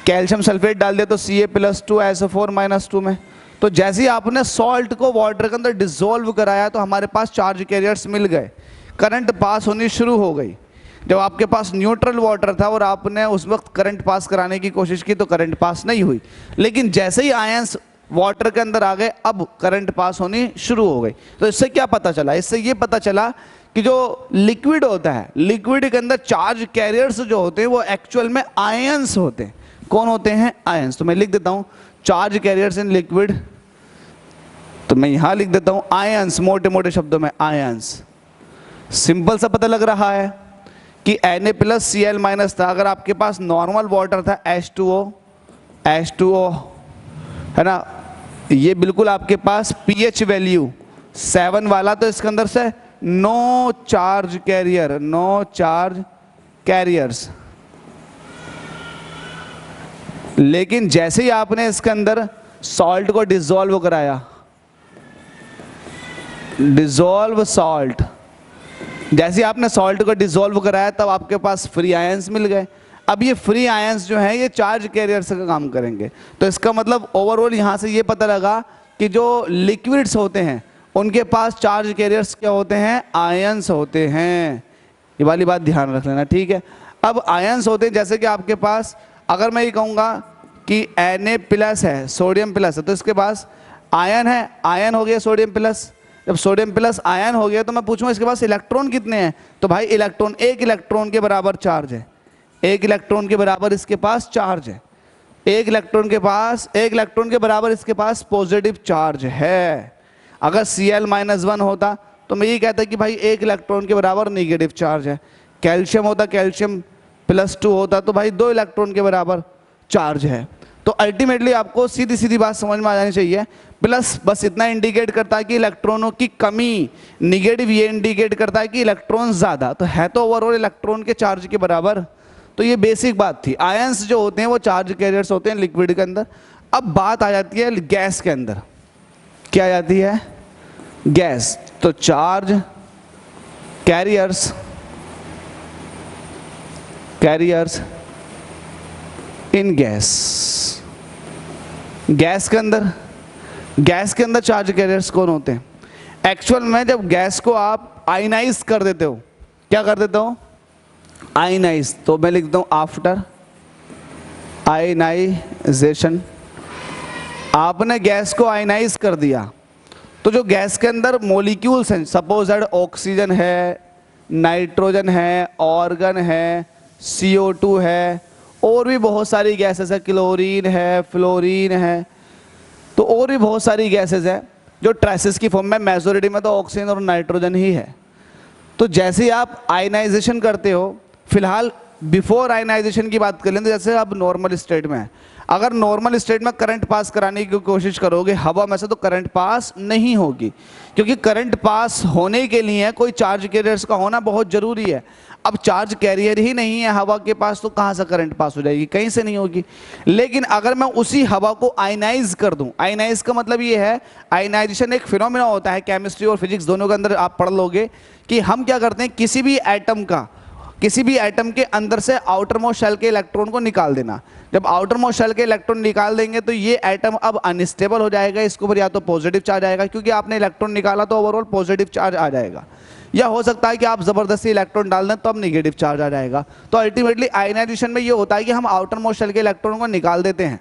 कैल्शियम सल्फेट डाल दिया तो Ca+2SO4- में। तो जैसे ही आपने सॉल्ट को वाटर के अंदर डिसॉल्व कराया तो हमारे पास चार्ज कैरियर्स मिल गए, करंट पास होनी शुरू हो गई। जब आपके पास न्यूट्रल वाटर था और आपने उस वक्त करंट पास कराने की कोशिश की तो करंट पास नहीं हुई। लेकिन जैसे ही आयंस वाटर के अंदर आ गए अब करंट पास होनी शुरू हो गई। तो इससे क्या पता चला? इससे ये पता चला कि जो लिक्विड होता है, लिक्विड के अंदर चार्ज कैरियर्स जो होते हैं वो एक्चुअल में आयंस होते हैं। कौन होते हैं? आयंस। तो मैं लिख देता हूं चार्ज कैरियर्स इन लिक्विड, तो मैं यहां लिख देता हूं आयंस, मोटे मोटे शब्दों में आयंस। सिंपल सा पता लग रहा है कि Na+Cl- था। अगर आपके पास नॉर्मल वाटर था H2O है ना, ये बिल्कुल आपके पास pH वैल्यू 7 वाला, तो इसके अंदर से no charge carrier, no charge carriers. लेकिन जैसे ही आपने इसके अंदर सॉल्ट को डिसॉल्व कराया, डिसॉल्व सॉल्ट, जैसे आपने सॉल्ट को डिसॉल्व कराया तब आपके पास फ्री आयंस मिल गए। अब ये फ्री आयंस जो है ये चार्ज कैरियर्स का काम करेंगे। तो इसका मतलब ओवरऑल यहाँ से ये पता लगा कि जो लिक्विड्स होते हैं उनके पास चार्ज कैरियर्स क्या होते हैं? आयंस होते हैं। ये वाली बात ध्यान रख लेना, ठीक है। अब आयंस होते हैं, जैसे कि आपके पास अगर मैं ये कहूँगा कि Na+ है, सोडियम प्लस है, तो इसके पास आयन है, आयन हो गया सोडियम प्लस। जब सोडियम प्लस आयन हो गया तो मैं पूछूंगा इसके पास इलेक्ट्रॉन कितने हैं? तो भाई इलेक्ट्रॉन, एक इलेक्ट्रॉन के बराबर चार्ज है, एक इलेक्ट्रॉन के बराबर इसके पास चार्ज है, एक इलेक्ट्रॉन के पास, एक इलेक्ट्रॉन के बराबर इसके पास पॉजिटिव चार्ज है। अगर Cl-1 होता तो मैं ये कहता कि भाई एक इलेक्ट्रॉन के बराबर नेगेटिव चार्ज है। कैल्शियम होता, कैल्शियम+2 होता तो भाई 2 इलेक्ट्रॉन के बराबर चार्ज है। तो अल्टीमेटली आपको सीधी सीधी बात समझ में आ जानी चाहिए। प्लस बस इतना इंडिकेट करता है कि इलेक्ट्रॉनों की कमी, निगेटिव ये इंडिकेट करता है कि इलेक्ट्रॉन ज़्यादा, तो है तो ओवरऑल इलेक्ट्रॉन के चार्ज के बराबर। तो ये बेसिक बात थी। आयंस जो होते हैं वो चार्ज कैरियर्स होते हैं लिक्विड के अंदर। अब बात आ जाती है गैस के अंदर। क्या आ जाती है? गैस। तो चार्ज कैरियर्स, कैरियर्स इन गैस। गैस के अंदर, गैस के अंदर चार्ज कैरियर्स कौन होते हैं? एक्चुअल में जब गैस को आप आयनाइज कर देते हो, क्या कर देते हो? आयनाइज। तो मैं लिखता हूं आफ्टर आयनाइजेशन। आपने गैस को आयनाइज कर दिया तो जो गैस के अंदर मॉलिक्यूल्स हैं, सपोज दैट ऑक्सीजन है, नाइट्रोजन है, ऑर्गन है, CO2 है, और भी बहुत सारी गैसेस है, क्लोरीन है, फ्लोरीन है, तो और भी बहुत सारी गैसेस है। जो ट्रेसेस की फॉर्म में, मेजॉरिटी में तो ऑक्सीजन और नाइट्रोजन ही है। तो जैसे ही आप आयनाइजेशन करते हो, फिलहाल बिफोर आयनाइजेशन की बात कर लें तो जैसे आप नॉर्मल स्टेट में है, अगर नॉर्मल स्टेट में करंट पास कराने की कोशिश करोगे हवा में से तो करंट पास नहीं होगी, क्योंकि करंट पास होने के लिए कोई चार्ज कैरियर्स का होना बहुत ज़रूरी है। अब चार्ज कैरियर ही नहीं है हवा के पास तो कहाँ से करंट पास हो जाएगी, कहीं से नहीं होगी। लेकिन अगर मैं उसी हवा को आयनाइज कर दूं, आयनाइज का मतलब ये है, आयनाइजेशन एक फिनोमेना होता है, केमिस्ट्री और फिजिक्स दोनों के अंदर आप पढ़ लोगे कि हम क्या करते हैं, किसी भी एटम के अंदर से आउटर मोस्ट शेल के इलेक्ट्रॉन को निकाल देना। जब आउटर मोस्ट शेल के इलेक्ट्रॉन निकाल देंगे तो ये एटम अब अनस्टेबल हो जाएगा, इसके ऊपर या तो पॉजिटिव चार्ज आएगा, क्योंकि आपने इलेक्ट्रॉन निकाला तो ओवरऑल पॉजिटिव चार्ज आ जाएगा, या हो सकता है कि आप जबरदस्ती इलेक्ट्रॉन डाल दें तो अब नेगेटिव चार्ज आ जाएगा। तो अल्टीमेटली आयनाइजेशन में ये होता है कि हम आउटर मोस्ट शेल के इलेक्ट्रॉन को निकाल देते हैं,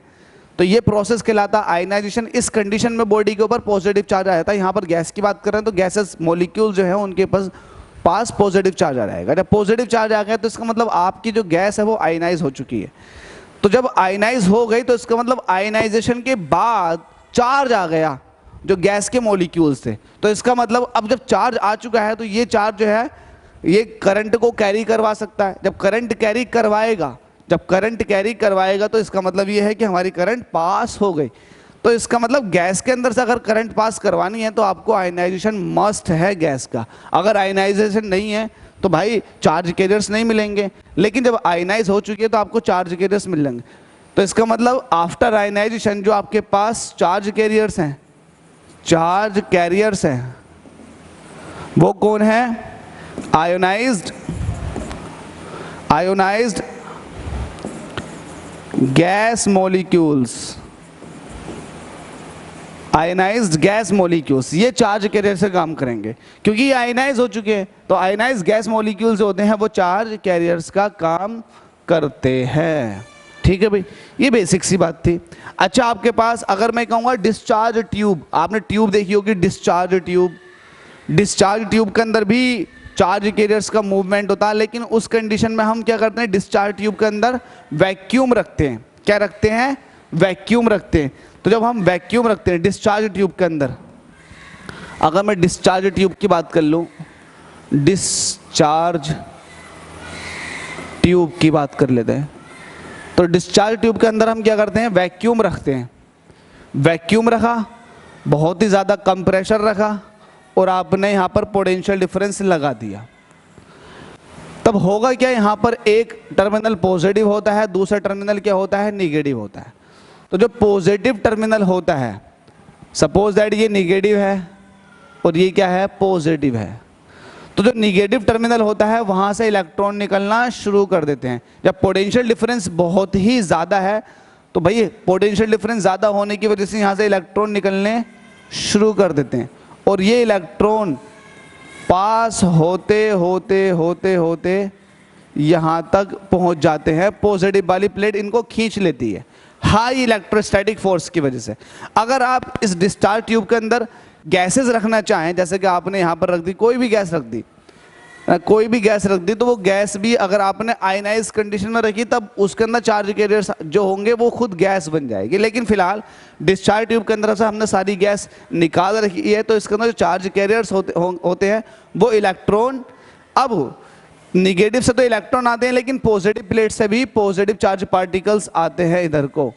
तो ये प्रोसेस कहलाता है आयनाइजेशन। इस कंडीशन में बॉडी के ऊपर पॉजिटिव चार्ज आ जाता है। यहाँ पर गैस की बात कर रहे हैं तो गैसेस मॉलिक्यूल जो है उनके पास पॉजिटिव चार्ज आ जाएगा। जब पॉजिटिव चार्ज आ गया तो इसका मतलब आपकी जो गैस है वो आयनाइज हो चुकी है। तो जब आयनाइज हो गई तो इसका मतलब आयनाइजेशन के बाद चार्ज आ गया जो गैस के मॉलिक्यूल्स थे। तो इसका मतलब अब जब चार्ज आ चुका है तो ये चार्ज जो है ये करंट को कैरी करवा सकता है। जब करंट कैरी करवाएगा तो इसका मतलब ये है कि हमारी करंट पास हो गई। तो इसका मतलब गैस के अंदर से अगर करंट पास करवानी है तो आपको आयनाइजेशन मस्ट है गैस का। अगर आयनाइजेशन नहीं है तो भाई चार्ज कैरियर्स नहीं मिलेंगे, लेकिन जब आयनाइज हो चुकी है तो आपको चार्ज कैरियर्स मिलेंगे। तो इसका मतलब आफ्टर आयनाइजेशन जो आपके पास चार्ज कैरियर्स हैं वो कौन है, आयोनाइज्ड गैस मॉलिक्यूल्स, ये चार्ज कैरियर से काम करेंगे क्योंकि ये आयनाइज हो चुके हैं। तो आयनाइज गैस मॉलिक्यूल्स होते हैं वो चार्ज कैरियर्स का काम करते हैं। ठीक है भाई, ये बेसिक सी बात थी। अच्छा, आपके पास अगर मैं कहूँगा डिस्चार्ज ट्यूब, आपने ट्यूब देखी होगी डिस्चार्ज ट्यूब के अंदर भी चार्ज कैरियर्स का मूवमेंट होता है, लेकिन उस कंडीशन में हम क्या करते हैं, डिस्चार्ज ट्यूब के अंदर वैक्यूम रखते हैं। क्या रखते हैं, वैक्यूम रखते हैं। तो जब हम वैक्यूम रखते हैं डिस्चार्ज ट्यूब के अंदर, अगर मैं डिस्चार्ज ट्यूब की बात कर लूँ, डिस्चार्ज ट्यूब की बात कर लेते हैं, तो डिस्चार्ज ट्यूब के अंदर हम क्या करते हैं, वैक्यूम रखते हैं। वैक्यूम रखा, बहुत ही ज़्यादा कम प्रेशर रखा और आपने यहाँ पर पोटेंशियल डिफरेंस लगा दिया। तब होगा क्या, यहाँ पर एक टर्मिनल पॉजिटिव होता है, दूसरा टर्मिनल क्या होता है, निगेटिव होता है। तो जो पॉजिटिव टर्मिनल होता है, सपोज दैट ये निगेटिव है और ये क्या है, पॉजिटिव है, तो जो निगेटिव टर्मिनल होता है वहाँ से इलेक्ट्रॉन निकलना शुरू कर देते हैं। जब पोटेंशियल डिफरेंस बहुत ही ज़्यादा है तो भाई पोटेंशियल डिफरेंस ज़्यादा होने की वजह से यहाँ से इलेक्ट्रॉन निकलने शुरू कर देते हैं और ये इलेक्ट्रॉन पास होते होते होते होते यहाँ तक पहुँच जाते हैं। पॉजिटिव वाली प्लेट इनको खींच लेती है हाई इलेक्ट्रोस्टैटिक फोर्स की वजह से। अगर आप इस डिस्चार्ज ट्यूब के अंदर गैसेस रखना चाहें, जैसे कि आपने यहाँ पर रख दी, कोई भी गैस रख दी, तो वो गैस भी अगर आपने आयनाइज कंडीशन में रखी तब उसके अंदर चार्ज कैरियर्स जो होंगे वो खुद गैस बन जाएगी। लेकिन फिलहाल डिस्चार्ज ट्यूब के अंदर से हमने सारी गैस निकाल रखी है, तो इसके अंदर जो चार्ज कैरियर्स होते हैं वो इलेक्ट्रॉन, अब निगेटिव से तो इलेक्ट्रॉन आते हैं लेकिन पॉजिटिव प्लेट से भी पॉजिटिव चार्ज पार्टिकल्स आते हैं इधर को।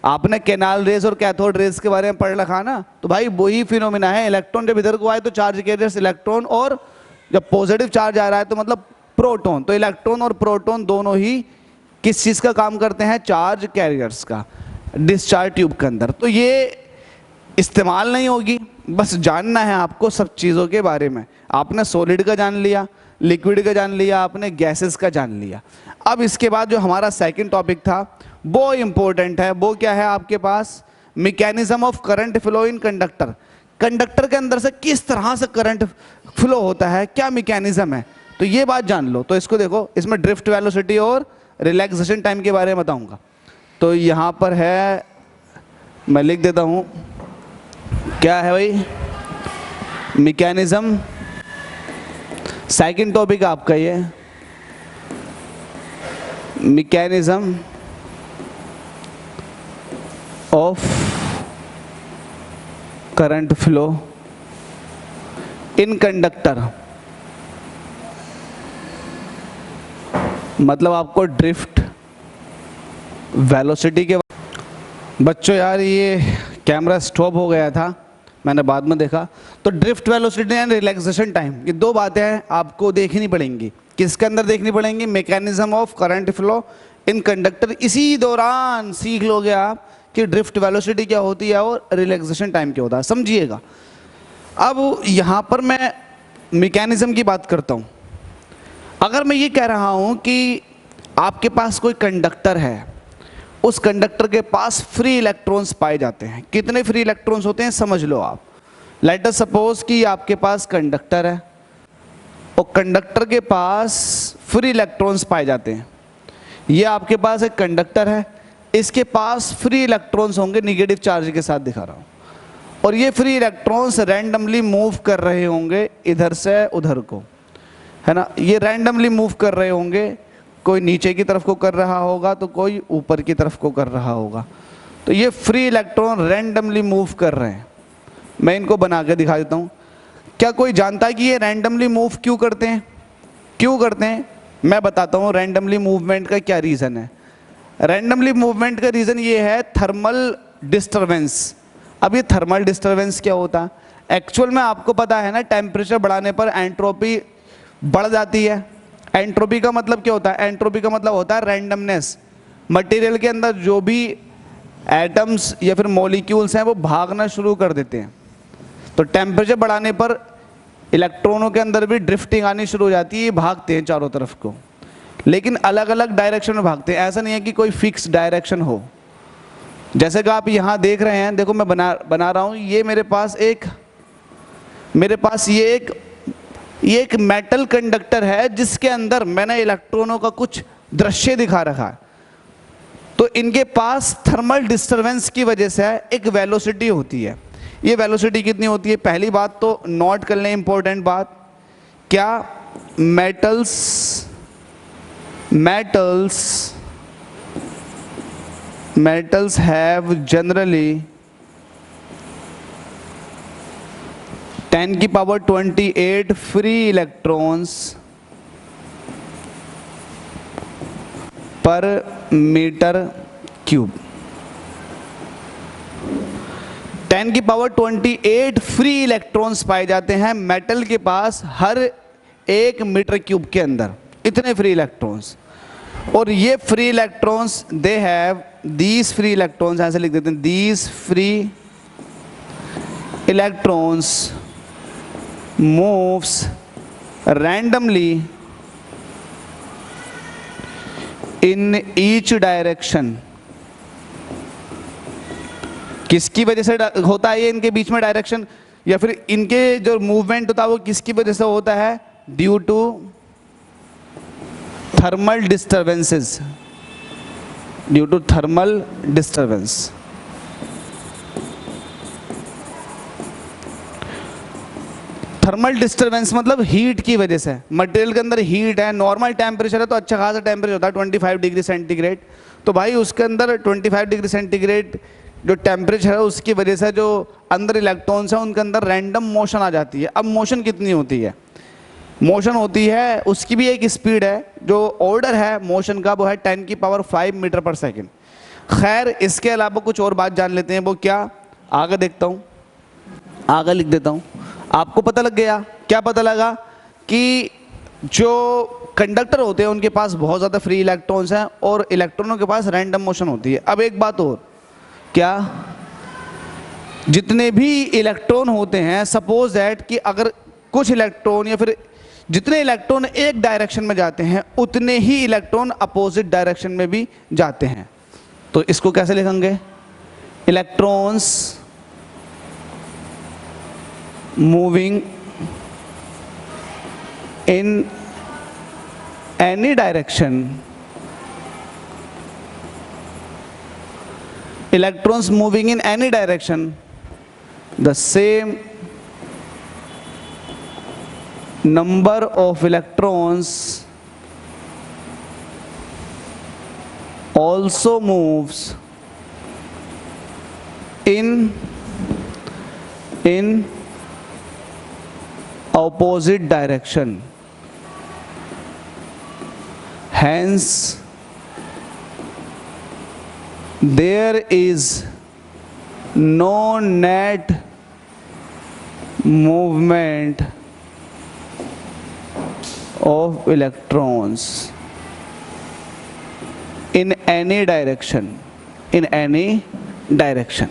आपने कैनाल रेज और कैथोड रेज के बारे में पढ़ रखा ना, तो भाई वही फिनोमिना है। इलेक्ट्रॉन जब इधर को आए तो चार्ज कैरियर्स इलेक्ट्रॉन, और जब पॉजिटिव चार्ज आ रहा है तो मतलब प्रोटॉन। तो इलेक्ट्रॉन और प्रोटॉन दोनों ही किस चीज़ का काम करते हैं, चार्ज कैरियर्स का, डिस्चार्ज ट्यूब के अंदर। तो ये इस्तेमाल नहीं होगी, बस जानना है आपको सब चीज़ों के बारे में। आपने सॉलिड का जान लिया, लिक्विड का जान लिया, आपने गैसेस का जान लिया। अब इसके बाद जो हमारा सेकंड टॉपिक था वो इम्पोर्टेंट है। वो क्या है आपके पास, mechanism of current flow in conductor. Conductor के अंदर से किस तरह से करंट फ्लो होता है, क्या मैकेनिज्म है, तो ये बात जान लो। तो इसको देखो, इसमें ड्रिफ्ट वेलोसिटी और रिलैक्सेशन टाइम के बारे में बताऊंगा। तो यहाँ पर है, मैं लिख देता हूँ, क्या है भाई, मैकेनिज्म। सेकंड टॉपिक आपका ये mechanism of current flow in conductor, मतलब आपको ड्रिफ्ट वेलोसिटी के। बच्चों यार ये कैमरा स्टॉप हो गया था, मैंने बाद में देखा। तो drift velocity and relaxation time, ये दो बातें हैं आपको देखनी पड़ेंगी। किसके अंदर देखनी पड़ेंगी? Mechanism of current flow in conductor. इसी दौरान सीख लोगे आप कि ड्रिफ्ट वेलोसिटी क्या होती है और रिलैक्सेशन टाइम क्या होता है, समझिएगा। अब यहाँ पर मैं मैकेनिज्म की बात करता हूँ। अगर मैं ये कह रहा हूँ कि आपके पास कोई कंडक्टर है, उस कंडक्टर के पास फ्री इलेक्ट्रॉन्स पाए जाते हैं। कितने फ्री इलेक्ट्रॉन्स होते हैं समझ लो आप। लेट अस सपोज कि आपके पास कंडक्टर है और कंडक्टर के पास फ्री इलेक्ट्रॉन्स पाए जाते हैं। ये आपके पास एक कंडक्टर है, इसके पास फ्री इलेक्ट्रॉन्स होंगे, निगेटिव चार्ज के साथ दिखा रहा हूँ, और ये फ्री इलेक्ट्रॉन्स रैंडमली मूव कर रहे होंगे इधर से उधर को, है ना। ये रैंडमली मूव कर रहे होंगे, कोई नीचे की तरफ को कर रहा होगा तो कोई ऊपर की तरफ को कर रहा होगा। तो ये फ्री इलेक्ट्रॉन रैंडमली मूव कर रहे हैं। मैं इनको बना के दिखा देता हूँ। क्या कोई जानता है कि ये रैंडमली मूव क्यों करते हैं? क्यों करते हैं मैं बताता हूँ। रैंडमली मूवमेंट का क्या रीज़न है? रैंडमली मूवमेंट का रीज़न ये है थर्मल डिस्टर्बेंस। अब ये थर्मल डिस्टर्बेंस क्या होता है? एक्चुअल में आपको पता है ना, टेम्परेचर बढ़ाने पर एंट्रोपी बढ़ जाती है। एंट्रोपी का मतलब क्या होता है? एंट्रोपी का मतलब होता है रैंडमनेस। मटेरियल के अंदर जो भी एटम्स या फिर मॉलिक्यूल्स हैं वो भागना शुरू कर देते हैं। तो टेम्परेचर बढ़ाने पर इलेक्ट्रॉनों के अंदर भी ड्रिफ्टिंग आनी शुरू हो जाती है, ये भागते हैं चारों तरफ को, लेकिन अलग अलग डायरेक्शन में भागते हैं। ऐसा नहीं है कि कोई फिक्स डायरेक्शन हो। जैसे कि आप यहाँ देख रहे हैं, देखो मैं बना रहा हूँ, ये मेरे पास ये एक मेटल कंडक्टर है जिसके अंदर मैंने इलेक्ट्रॉनों का कुछ दृश्य दिखा रखा है। तो इनके पास थर्मल डिस्टरबेंस की वजह से एक वेलोसिटी होती है। ये वेलोसिटी कितनी होती है? पहली बात तो नोट कर लें, इंपॉर्टेंट बात, क्या metals have generally 10 की power 28 free electrons per meter cube। 10 की पावर 28 फ्री इलेक्ट्रॉन्स पाए जाते हैं मेटल के पास हर 1 मीटर क्यूब के अंदर, इतने फ्री इलेक्ट्रॉन्स। और ये free electrons they have these free electrons, ऐसे लिख देते हैं, these free electrons moves randomly in each direction. किसकी वजह से होता है ये इनके बीच में डायरेक्शन, या फिर इनके जो मूवमेंट होता है वो किसकी वजह से होता है? Due to thermal disturbances, due to thermal disturbance. Thermal disturbance मतलब हीट की वजह से। मटेरियल के अंदर हीट है, नॉर्मल टेम्परेचर है तो अच्छा खासा टेम्परेचर होता है 25 डिग्री सेंटीग्रेड। तो भाई उसके अंदर 25 डिग्री सेंटीग्रेड जो टेम्परेचर है उसकी वजह से जो अंदर इलेक्ट्रॉन्स हैं उनके अंदर रैंडम मोशन आ जाती है। अब मोशन कितनी होती है? मोशन होती है, उसकी भी एक स्पीड है, जो ऑर्डर है मोशन का वो है 10 की पावर 5 मीटर पर सेकेंड। खैर इसके अलावा कुछ और बात जान लेते हैं, वो क्या? आगे देखता हूँ, आगे लिख देता हूँ। आपको पता लग गया, क्या पता लगा? कि जो कंडक्टर होते हैं उनके पास बहुत ज़्यादा फ्री इलेक्ट्रॉन्स हैं और इलेक्ट्रॉनों के पास रैंडम मोशन होती है। अब एक बात और, क्या जितने भी इलेक्ट्रॉन होते हैं, सपोज दैट कि अगर कुछ इलेक्ट्रॉन या फिर जितने इलेक्ट्रॉन एक डायरेक्शन में जाते हैं उतने ही इलेक्ट्रॉन अपोजिट डायरेक्शन में भी जाते हैं। तो इसको कैसे लिखेंगे? Electrons moving in any direction, electrons moving in any direction, the same number of electrons also moves in in opposite direction. Hence, there is no net movement of electrons in any direction. In any direction.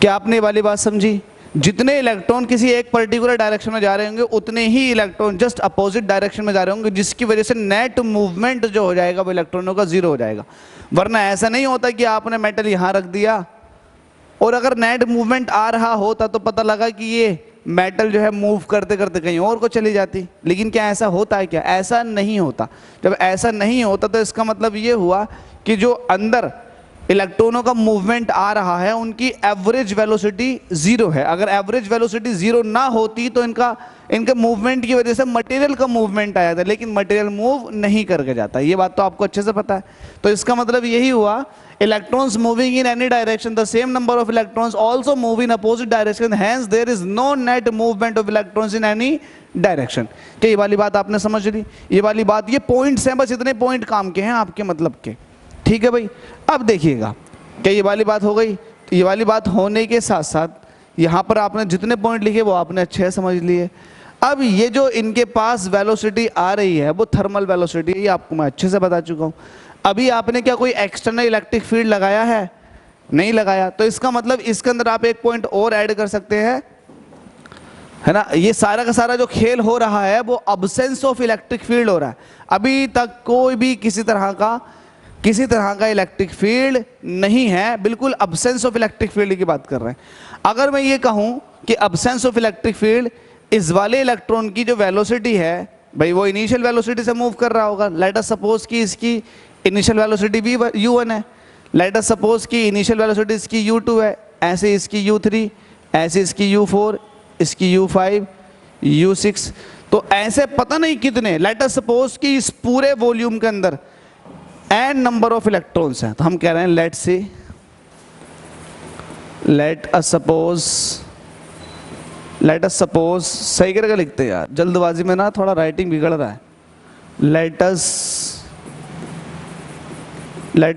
क्या आपने ये वाली बात समझी? जितने electron किसी एक particular direction में जा रहे होंगे उतने ही इलेक्ट्रॉन जस्ट अपोजिट डायरेक्शन में जा रहे होंगे, जिसकी वजह से नेट मूवमेंट जो हो जाएगा वो इलेक्ट्रॉनों का जीरो हो जाएगा। वरना ऐसा नहीं होता कि आपने मेटल यहां रख दिया और अगर नेट मूवमेंट आ रहा होता तो पता लगा कि ये मेटल जो है मूव करते करते कहीं और को चली जाती। लेकिन क्या ऐसा होता है? क्या ऐसा नहीं होता। जब ऐसा नहीं होता तो इसका मतलब ये हुआ कि जो अंदर इलेक्ट्रॉनों का मूवमेंट आ रहा है उनकी एवरेज वेलोसिटी जीरो है। अगर एवरेज वेलोसिटी जीरो ना होती तो इनके मूवमेंट की वजह से मटेरियल का मूवमेंट आया था, लेकिन मटेरियल मूव नहीं करके जाता। ये बात तो आपको अच्छे से पता है। तो इसका मतलब यही हुआ, electrons moving in any direction, the same number of electrons also move in opposite direction, hence there is no net movement of electrons in any direction। क्या ये वाली बात आपने समझ ली? ये वाली बात, ये पॉइंट्स हैं, बस इतने पॉइंट काम के हैं आपके मतलब के। ठीक है भाई। अब देखिएगा, क्या ये वाली बात हो गई? तो ये वाली बात होने के साथ साथ यहाँ पर आपने जितने पॉइंट लिखे वो आपने अच्छे से समझ लिए। अब ये जो इनके पास वेलोसिटी आ रही है वो थर्मल वेलोसिटी, ये आपको मैं अच्छे से बता चुका हूँ। अभी आपने क्या कोई एक्सटर्नल इलेक्ट्रिक फील्ड लगाया है? नहीं लगाया। तो इसका मतलब इसके अंदर आप एक पॉइंट और ऐड कर सकते हैं, है ना। ये सारा का सारा जो खेल हो रहा है वो अब्सेंस ऑफ इलेक्ट्रिक फील्ड हो रहा है। अभी तक कोई भी किसी तरह का इलेक्ट्रिक फील्ड नहीं है, बिल्कुल अब्सेंस ऑफ इलेक्ट्रिक फील्ड की बात कर रहे हैं। अगर मैं ये कहूं कि अब्सेंस ऑफ इलेक्ट्रिक फील्ड, इस वाले इलेक्ट्रॉन की जो वेलोसिटी है भाई वो इनिशियल वेलोसिटी से मूव कर रहा होगा। लेट अस सपोज कि इसकी इनिशियल वेलोसिटी भी u1 है। लेट अस सपोज कि इनिशियल वेलोसिटी इसकी u2 है, ऐसे इसकी u3, ऐसे इसकी u4, इसकी u5, u6, तो ऐसे पता नहीं कितने। लेट अस सपोज कि इस पूरे वॉल्यूम के अंदर n नंबर ऑफ इलेक्ट्रॉन्स हैं। तो हम कह रहे हैं लेट अस सपोज सही करके लिखते हैं यार, जल्दबाजी में ना थोड़ा राइटिंग बिगड़ रहा है। Let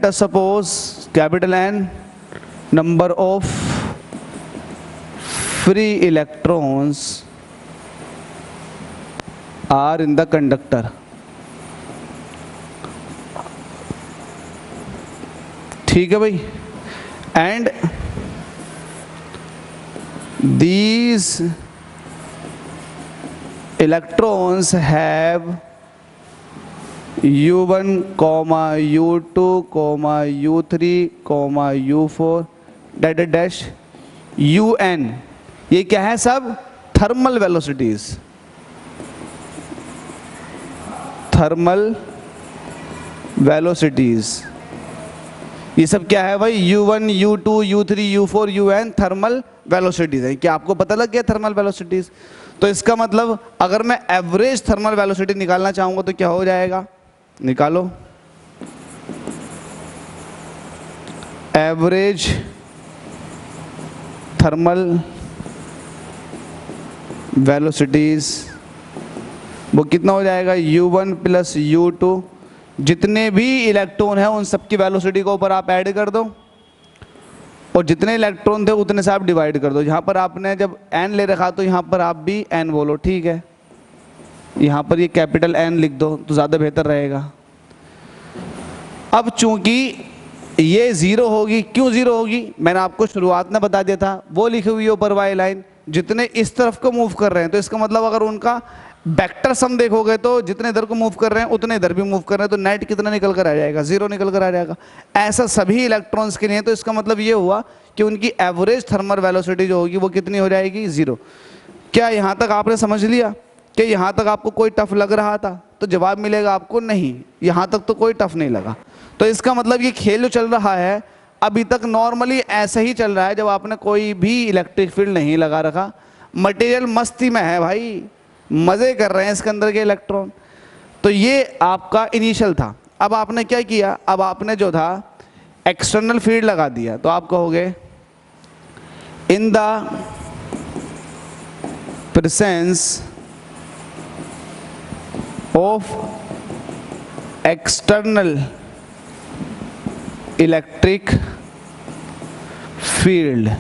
us suppose capital N number of free electrons are in the conductor. ठीक है भाई। And these electrons have u1, u2, u3, u4 dash un। ये क्या है? सब थर्मल वेलोसिटीज, ये सब क्या है भाई? u1, u2, u3, u4, un thermal velocities है। क्या आपको पता लग गया थर्मल वेलोसिटीज? तो इसका मतलब अगर मैं एवरेज थर्मल वेलोसिटी निकालना चाहूंगा तो क्या हो जाएगा? निकालो। एवरेज थर्मल वेलोसिटीज वो कितना हो जाएगा? u1 प्लस u2, जितने भी इलेक्ट्रॉन हैं उन सबकी वेलोसिटी को ऊपर आप ऐड कर दो और जितने इलेक्ट्रॉन थे उतने से आप डिवाइड कर दो। यहाँ पर आपने जब n ले रखा तो यहाँ पर आप भी n बोलो, ठीक है। यहाँ पर ये कैपिटल N लिख दो तो ज़्यादा बेहतर रहेगा। अब चूंकि ये ज़ीरो होगी, क्यों ज़ीरो होगी? मैंने आपको शुरुआत में बता दिया था, वो लिखी हुई है ऊपर वाली लाइन, जितने इस तरफ को मूव कर रहे हैं। तो इसका मतलब अगर उनका वेक्टर सम देखोगे तो जितने इधर को मूव कर रहे हैं उतने इधर भी मूव कर रहे हैं, तो नेट कितना निकल कर आ जाएगा? जीरो निकल कर आ जाएगा। ऐसा सभी इलेक्ट्रॉन्स के लिए। तो इसका मतलब ये हुआ कि उनकी एवरेज थर्मल वेलोसिटी जो होगी वो कितनी हो जाएगी? जीरो। क्या यहाँ तक आपने समझ लिया? कि यहाँ तक आपको कोई टफ लग रहा था? तो जवाब मिलेगा आपको नहीं, यहाँ तक तो कोई टफ नहीं लगा। तो इसका मतलब ये खेल जो चल रहा है अभी तक नॉर्मली ऐसा ही चल रहा है जब आपने कोई भी इलेक्ट्रिक फील्ड नहीं लगा रखा। मटेरियल मस्ती में है भाई, मज़े कर रहे हैं इसके अंदर के इलेक्ट्रॉन। तो ये आपका इनिशियल था। अब आपने क्या किया? अब आपने जो था एक्सटर्नल फील्ड लगा दिया। तो आप कहोगे in the presence of external electric field,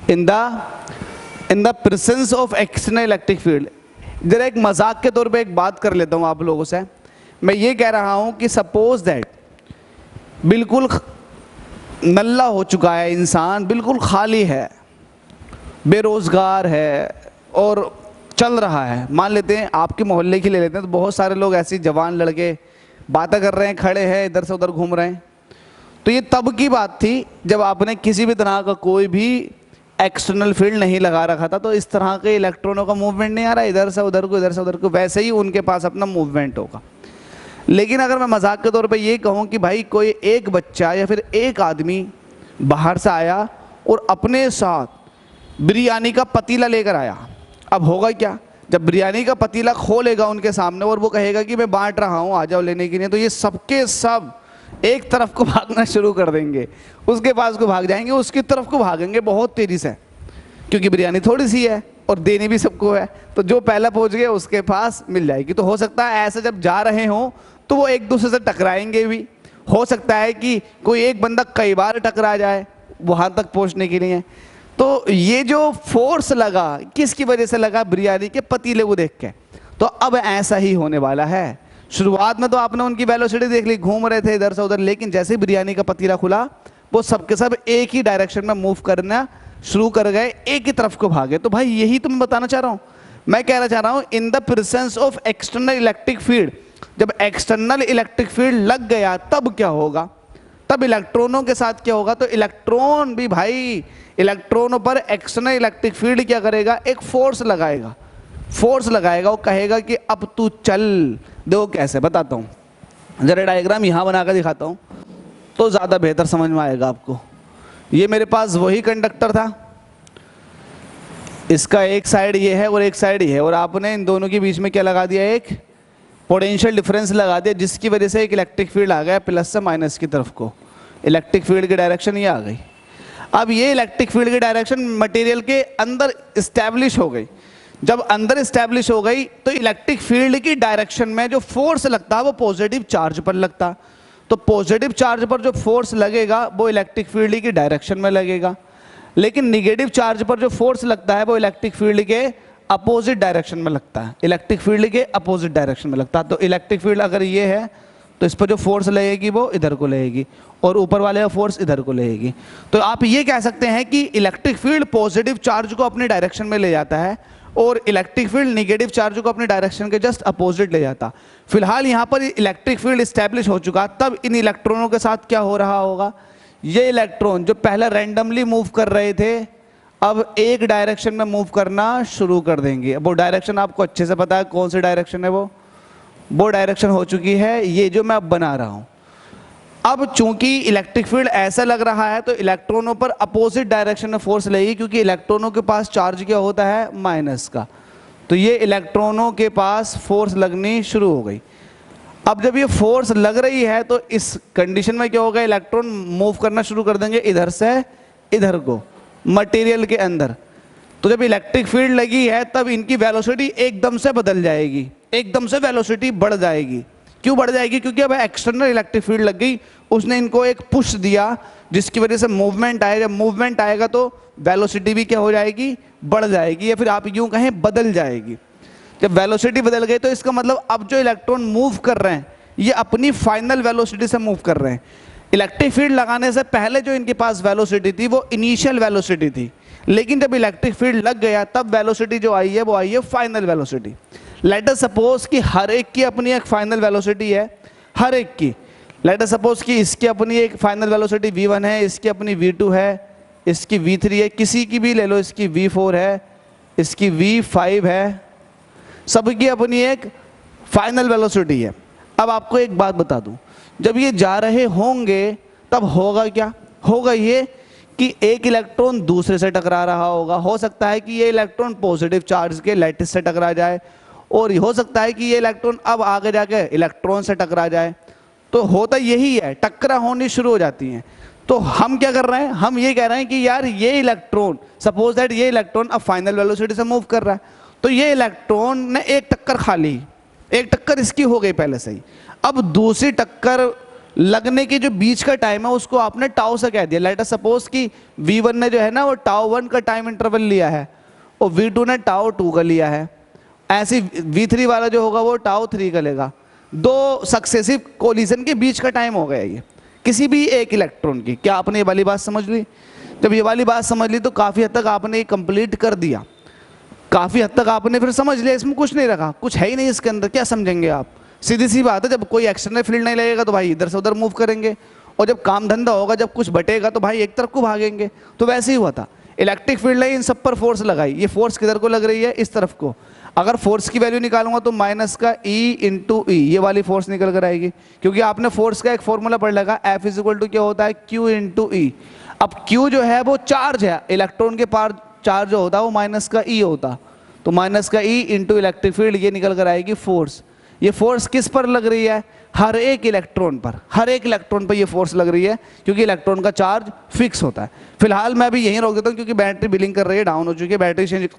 in the presence of external electric field। जरा एक मजाक के तौर पे एक बात कर लेता हूँ आप लोगों से। मैं ये कह रहा हूँ कि सपोज दैट बिल्कुल नल्ला हो चुका है इंसान, बिल्कुल खाली है, बेरोजगार है और चल रहा है। मान लेते हैं आपके मोहल्ले की ले लेते हैं, तो बहुत सारे लोग ऐसे जवान लड़के बातें कर रहे हैं, खड़े हैं, इधर से उधर घूम रहे हैं। तो ये तब की बात थी जब आपने किसी भी तरह का कोई भी एक्सटर्नल फील्ड नहीं लगा रखा था, तो इस तरह के इलेक्ट्रॉनों का मूवमेंट नहीं आ रहा, इधर से उधर को, इधर से उधर को, वैसे ही उनके पास अपना मूवमेंट होगा। लेकिन अगर मैं मजाक के तौर पे ये कहूँ कि भाई कोई एक बच्चा या फिर एक आदमी बाहर से आया और अपने साथ बिरयानी का पतीला लेकर आया, अब होगा क्या? जब बिरयानी का पतीला खोलेगा उनके सामने और वो कहेगा कि मैं बांट रहा हूँ, आ जाओ लेने के लिए, तो ये सबके सब एक तरफ को भागना शुरू कर देंगे, उसके पास को भाग जाएंगे, उसकी तरफ को भागेंगे बहुत तेज़ी से, क्योंकि बिरयानी थोड़ी सी है और देनी भी सबको है, तो जो पहला पहुंच गया उसके पास मिल जाएगी। तो हो सकता है ऐसे जब जा रहे हों तो वो एक दूसरे से टकराएंगे भी। हो सकता है कि कोई एक बंदा कई बार टकरा जाए वहाँ तक पहुँचने के लिए। तो ये जो फोर्स लगा किसकी वजह से लगा? बिरयानी के पतीले को देख के। तो अब ऐसा ही होने वाला है। शुरुआत में तो आपने उनकी वेलोसिटी देख ली, घूम रहे थे इधर से उधर, लेकिन जैसे ही बिरयानी का पतीला खुला वो सबके सब एक ही डायरेक्शन में मूव करना शुरू कर गए, एक ही तरफ को भागे। तो भाई यही तो मैं बताना चाह रहा हूँ। मैं कहना चाह रहा हूँ in the presence of external electric field, जब एक्सटर्नल इलेक्ट्रिक फील्ड लग गया तब क्या होगा? तब इलेक्ट्रॉनों के साथ क्या होगा? तो इलेक्ट्रॉन भी भाई, इलेक्ट्रॉनों पर एक्सटर्नल इलेक्ट्रिक फील्ड क्या करेगा? एक फोर्स लगाएगा, फोर्स लगाएगा। वो कहेगा कि अब तू चल। देखो कैसे बताता हूँ, जरा डायग्राम यहाँ बनाकर दिखाता हूँ तो ज़्यादा बेहतर समझ में आएगा आपको। ये मेरे पास वही कंडक्टर था, इसका एक साइड ये है और एक साइड ये है, और आपने इन दोनों के बीच में क्या लगा दिया? एक पोटेंशियल डिफरेंस लगा दिया, जिसकी वजह से एक इलेक्ट्रिक फील्ड आ गया प्लस से माइनस की तरफ को। इलेक्ट्रिक फील्ड की डायरेक्शन ये आ गई। अब ये इलेक्ट्रिक फील्ड की डायरेक्शन मटेरियल के अंदर इस्टेब्लिश हो गई। जब अंदर इस्टेब्लिश हो गई तो इलेक्ट्रिक फील्ड की डायरेक्शन में जो फोर्स लगता है वो पॉजिटिव चार्ज पर लगता। तो पॉजिटिव चार्ज पर जो फोर्स लगेगा वो इलेक्ट्रिक फील्ड की डायरेक्शन में लगेगा, लेकिन निगेटिव चार्ज पर जो फोर्स लगता है वो इलेक्ट्रिक फील्ड के अपोजिट डायरेक्शन में लगता है। इलेक्ट्रिक फील्ड के अपोजिट डायरेक्शन में लगता है। तो इलेक्ट्रिक फील्ड अगर ये है तो इस पर जो फोर्स लगेगी वो इधर को लगेगी और ऊपर वाले का फोर्स इधर को लगेगी। तो आप ये कह सकते हैं कि इलेक्ट्रिक फील्ड पॉजिटिव चार्ज को अपनी डायरेक्शन में ले जाता है और इलेक्ट्रिक फील्ड निगेटिव चार्ज को अपनी डायरेक्शन के जस्ट अपोजिट ले जाता। फिलहाल यहाँ पर इलेक्ट्रिक फील्ड स्टैब्लिश हो चुका, तब इन इलेक्ट्रॉनों के साथ क्या हो रहा होगा? ये इलेक्ट्रॉन जो पहले रैंडमली मूव कर रहे थे अब एक डायरेक्शन में मूव करना शुरू कर देंगे। वो डायरेक्शन आपको अच्छे से पता है कौन सी डायरेक्शन है, वो डायरेक्शन हो चुकी है ये जो मैं अब बना रहा हूँ। अब चूंकि इलेक्ट्रिक फील्ड ऐसा लग रहा है तो इलेक्ट्रॉनों पर अपोजिट डायरेक्शन में फोर्स लगेगी, क्योंकि इलेक्ट्रॉनों के पास चार्ज क्या होता है? माइनस का। तो ये इलेक्ट्रॉनों के पास फोर्स लगनी शुरू हो गई। अब जब ये फोर्स लग रही है तो इस कंडीशन में क्या होगा? इलेक्ट्रॉन मूव करना शुरू कर देंगे इधर से इधर को मटेरियल के अंदर। तो जब इलेक्ट्रिक फील्ड लगी है तब इनकी वेलोसिटी एकदम से बदल जाएगी, एकदम से वेलोसिटी बढ़ जाएगी। क्यों बढ़ जाएगी? क्योंकि अब एक्सटर्नल इलेक्ट्रिक फील्ड लग गई, उसने इनको एक पुश दिया जिसकी वजह से मूवमेंट आएगा। जब मूवमेंट आएगा तो वेलोसिटी भी क्या हो जाएगी? बढ़ जाएगी, या फिर आप यूं कहें बदल जाएगी। जब वेलोसिटी बदल गई तो इसका मतलब अब जो इलेक्ट्रॉन मूव कर रहे हैं ये अपनी फाइनल वेलोसिटी से मूव कर रहे हैं। इलेक्ट्रिक फील्ड लगाने से पहले जो इनके पास वेलोसिटी थी वो इनिशियल वेलोसिटी थी, लेकिन जब इलेक्ट्रिक फील्ड लग गया तब वेलोसिटी जो आई है वो आई है final velocity. Late us suppose कि हर एक की अपनी एक फाइनल वेलोसिटी है, हर एक की। लेट अस सपोज कि इसकी अपनी एक फाइनल वेलोसिटी v1 है, इसकी अपनी v2 है, इसकी v3 है, किसी की भी ले लो, इसकी v4 है, इसकी v5 है, सबकी अपनी एक फाइनल वेलोसिटी है। अब आपको एक बात बता दूं, जब ये जा रहे होंगे तब होगा क्या? होगा ये कि एक इलेक्ट्रॉन दूसरे से टकरा रहा होगा। हो सकता है कि ये इलेक्ट्रॉन पॉजिटिव चार्ज के लैटिस से टकरा जाए, और हो सकता है कि ये इलेक्ट्रॉन अब आगे जाके इलेक्ट्रॉन से टकरा जाए। तो होता यही है, टक्कर होनी शुरू हो जाती हैं। तो हम क्या कर रहे हैं, हम ये कह रहे हैं कि यार ये इलेक्ट्रॉन, सपोज दैट ये इलेक्ट्रॉन अब फाइनल वेलोसिटी से मूव कर रहा है, तो ये इलेक्ट्रॉन ने एक टक्कर खा ली, एक टक्कर इसकी हो गई पहले से ही। अब दूसरी टक्कर लगने के जो बीच का टाइम है उसको आपने टाउ से कह दिया। लेट अस सपोज कि v1 ने जो है ना वो टाउ 1 का टाइम इंटरवल लिया है और v2 ने टाउ 2 का लिया है, ऐसे v3 वाला जो होगा वो टाउ 3 का लेगा। दो सक्सेसिव कोलिजन के बीच का टाइम हो गया ये किसी भी एक इलेक्ट्रॉन की। क्या आपने ये वाली बात समझ ली? जब ये वाली बात समझ ली तो काफ़ी हद तक आपने कंप्लीट कर दिया, काफ़ी हद तक आपने फिर समझ लिया, इसमें कुछ नहीं रखा, कुछ है ही नहीं इसके अंदर, क्या समझेंगे आप? सीधी सी बात है, जब कोई एक्सटर्नल फील्ड नहीं लगेगा तो भाई इधर से उधर मूव करेंगे, और जब काम धंधा होगा, जब कुछ बटेगा तो भाई एक तरफ को भागेंगे। तो वैसे ही हुआ था, इलेक्ट्रिक फील्ड ने इन सब पर फोर्स लगाई, ये फोर्स किधर को लग रही है? इस तरफ को। अगर फोर्स की वैल्यू निकालूंगा तो माइनस का E इंटू ई, ये वाली फोर्स निकल कर आएगी, क्योंकि आपने फोर्स का एक फॉर्मूला पढ़ लगा, F इज इक्वल टू क्या होता है? Q इंटू ई। अब Q जो है वो चार्ज है, इलेक्ट्रॉन के पार चार्ज जो होता है वो माइनस का E होता, तो माइनस का E इंटू इलेक्ट्रिक फील्ड, ये निकल कर आएगी फोर्स। ये फोर्स किस पर लग रही है? हर एक इलेक्ट्रॉन पर, हर एक इलेक्ट्रॉन पर ये फोर्स लग रही है, क्योंकि इलेक्ट्रॉन का चार्ज फिक्स होता है। फिलहाल मैं अभी यहीं रोक देता हूँ क्योंकि बैटरी बिलिंग कर रही है, डाउन हो चुकी है बैटरी, चेंज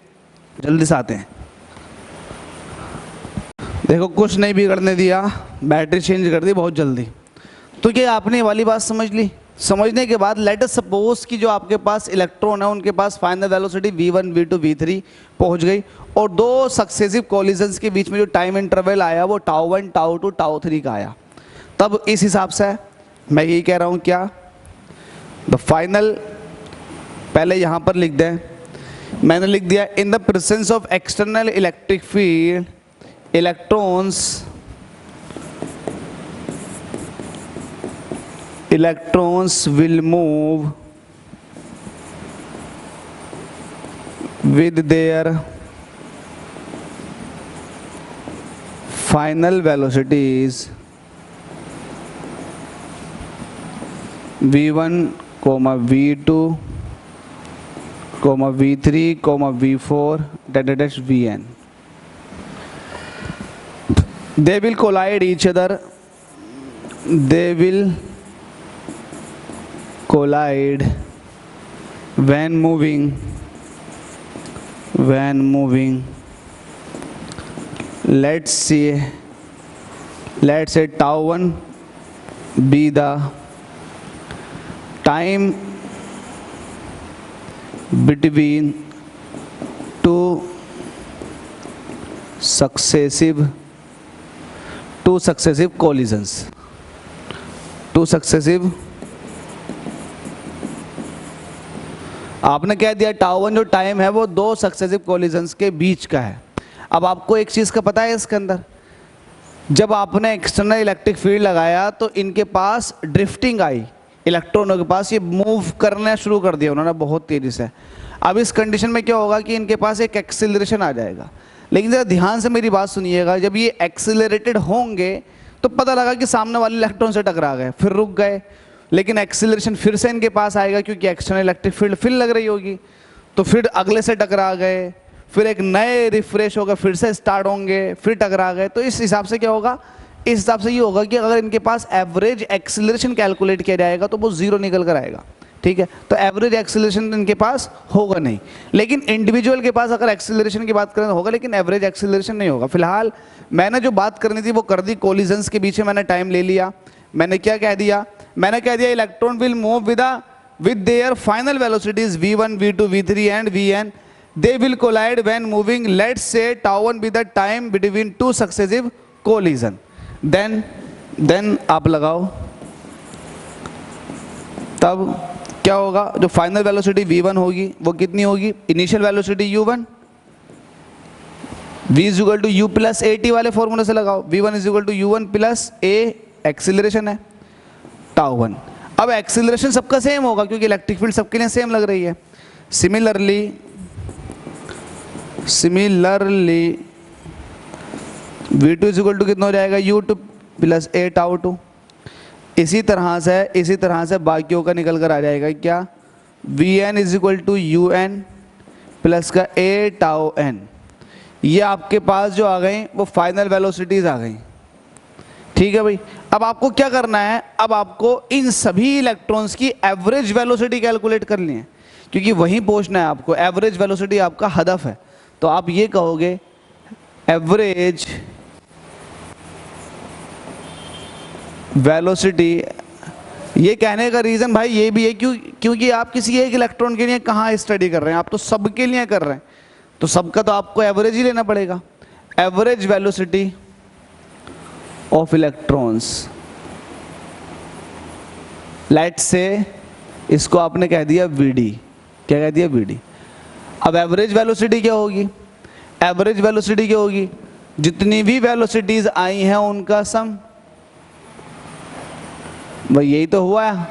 जल्दी से आते हैं। देखो कुछ नहीं बिगड़ने दिया, बैटरी चेंज कर दी बहुत जल्दी। तो क्या आपने ये वाली बात समझ ली? समझने के बाद लेट अस सपोज कि जो आपके पास इलेक्ट्रॉन है उनके पास final velocity v1 v2 v3 पहुंच गई, और दो सक्सेसिव कोलिजन्स के बीच में जो टाइम इंटरवल आया वो टाउ 1 टाउ 2 टाउ 3 का आया। तब इस हिसाब से मैं यही कह रहा हूं, क्या द फाइनल, पहले यहां पर लिख दें, मैंने लिख दिया in the presence of external electric field electrons will move with their final velocities v1, v2, v3, v4 dash vn. They will collide each other. They will collide when moving. Let's say tau 1 be the time between two successive collisions. आपने कह दिया tau 1 जो time है वो दो successive collisions के बीच का है। अब आपको एक चीज़ का पता है इसके अंदर, जब आपने एक्सटर्नल इलेक्ट्रिक फील्ड लगाया तो इनके पास ड्रिफ्टिंग आई, इलेक्ट्रॉनों के पास ये मूव करना शुरू कर दिया उन्होंने बहुत तेज़ी से। अब इस कंडीशन में क्या होगा कि इनके पास एक एक्सीलरेशन आ जाएगा। लेकिन ज़रा ध्यान से मेरी बात सुनिएगा, जब ये एक्सीलरेटेड होंगे तो पता लगा कि सामने वाले इलेक्ट्रॉन से टकरा गए, फिर रुक गए, लेकिन एक्सीलरेशन फिर से इनके पास आएगा क्योंकि एक्सटर्नल इलेक्ट्रिक फील्ड फिर लग रही होगी, तो फिर अगले से टकरा गए, फिर एक नए रिफ्रेश होगा, फिर से स्टार्ट होंगे, फिर टकरा गए। तो इस हिसाब से क्या होगा? इस हिसाब से ये होगा कि अगर इनके पास एवरेज एक्सीलरेशन कैलकुलेट किया जाएगा तो वो जीरो निकल कर आएगा। ठीक है, तो एवरेज एक्सीलरेशन इनके पास होगा नहीं, लेकिन इंडिविजुअल के पास अगर एक्सीलरेशन की बात करें तो होगा, लेकिन एवरेज एक्सीलरेशन नहीं होगा। फिलहाल मैंने जो बात करनी थी वो कर दी, कोलिजन्स के पीछे मैंने टाइम ले लिया। मैंने क्या कह दिया? मैंने कह दिया electron will move with their final velocities v1, v2, v3 and vn. They will collide when moving. Let's say tau 1 be the time between two successive collision. Then आप लगाओ, तब क्या होगा? जो फाइनल वेलोसिटी v1 होगी वो कितनी होगी? Initial velocity u1, v is equal to u plus at वाले फॉर्मूले से लगाओ। v1 is equal to u1 plus a acceleration है टाउ 1। अब एक्सीलरेशन सबका सेम होगा क्योंकि इलेक्ट्रिक फील्ड सबके लिए सेम लग रही है। Similarly v2 is equal to कितना हो जाएगा? u2 plus a tau 2। इसी तरह से बाकियों का निकल कर आ जाएगा क्या? vn is equal to un plus का a टाउ n। ये आपके पास जो आ गई वो फाइनल वेलोसिटीज आ गई। ठीक है भाई। अब आपको क्या करना है, अब आपको इन सभी इलेक्ट्रॉन्स की एवरेज वेलोसिटी कैलकुलेट करनी है, क्योंकि वहीं पहुंचना है आपको, एवरेज वेलोसिटी आपका हदफ है। तो आप ये कहोगे एवरेज वेलोसिटी। ये कहने का रीज़न भाई ये भी है क्योंकि आप किसी एक इलेक्ट्रॉन के लिए कहाँ स्टडी कर रहे हैं, आप तो सबके लिए कर रहे हैं, तो सबका तो आपको एवरेज ही लेना पड़ेगा। Average velocity of electrons, let's say इसको आपने कह दिया वीडी। क्या कह दिया? वीडी। अब एवरेज वेलोसिटी क्या होगी? एवरेज वेलोसिटी क्या होगी? जितनी भी वेलोसिटीज आई हैं उनका सम। भाई यही तो हुआ है,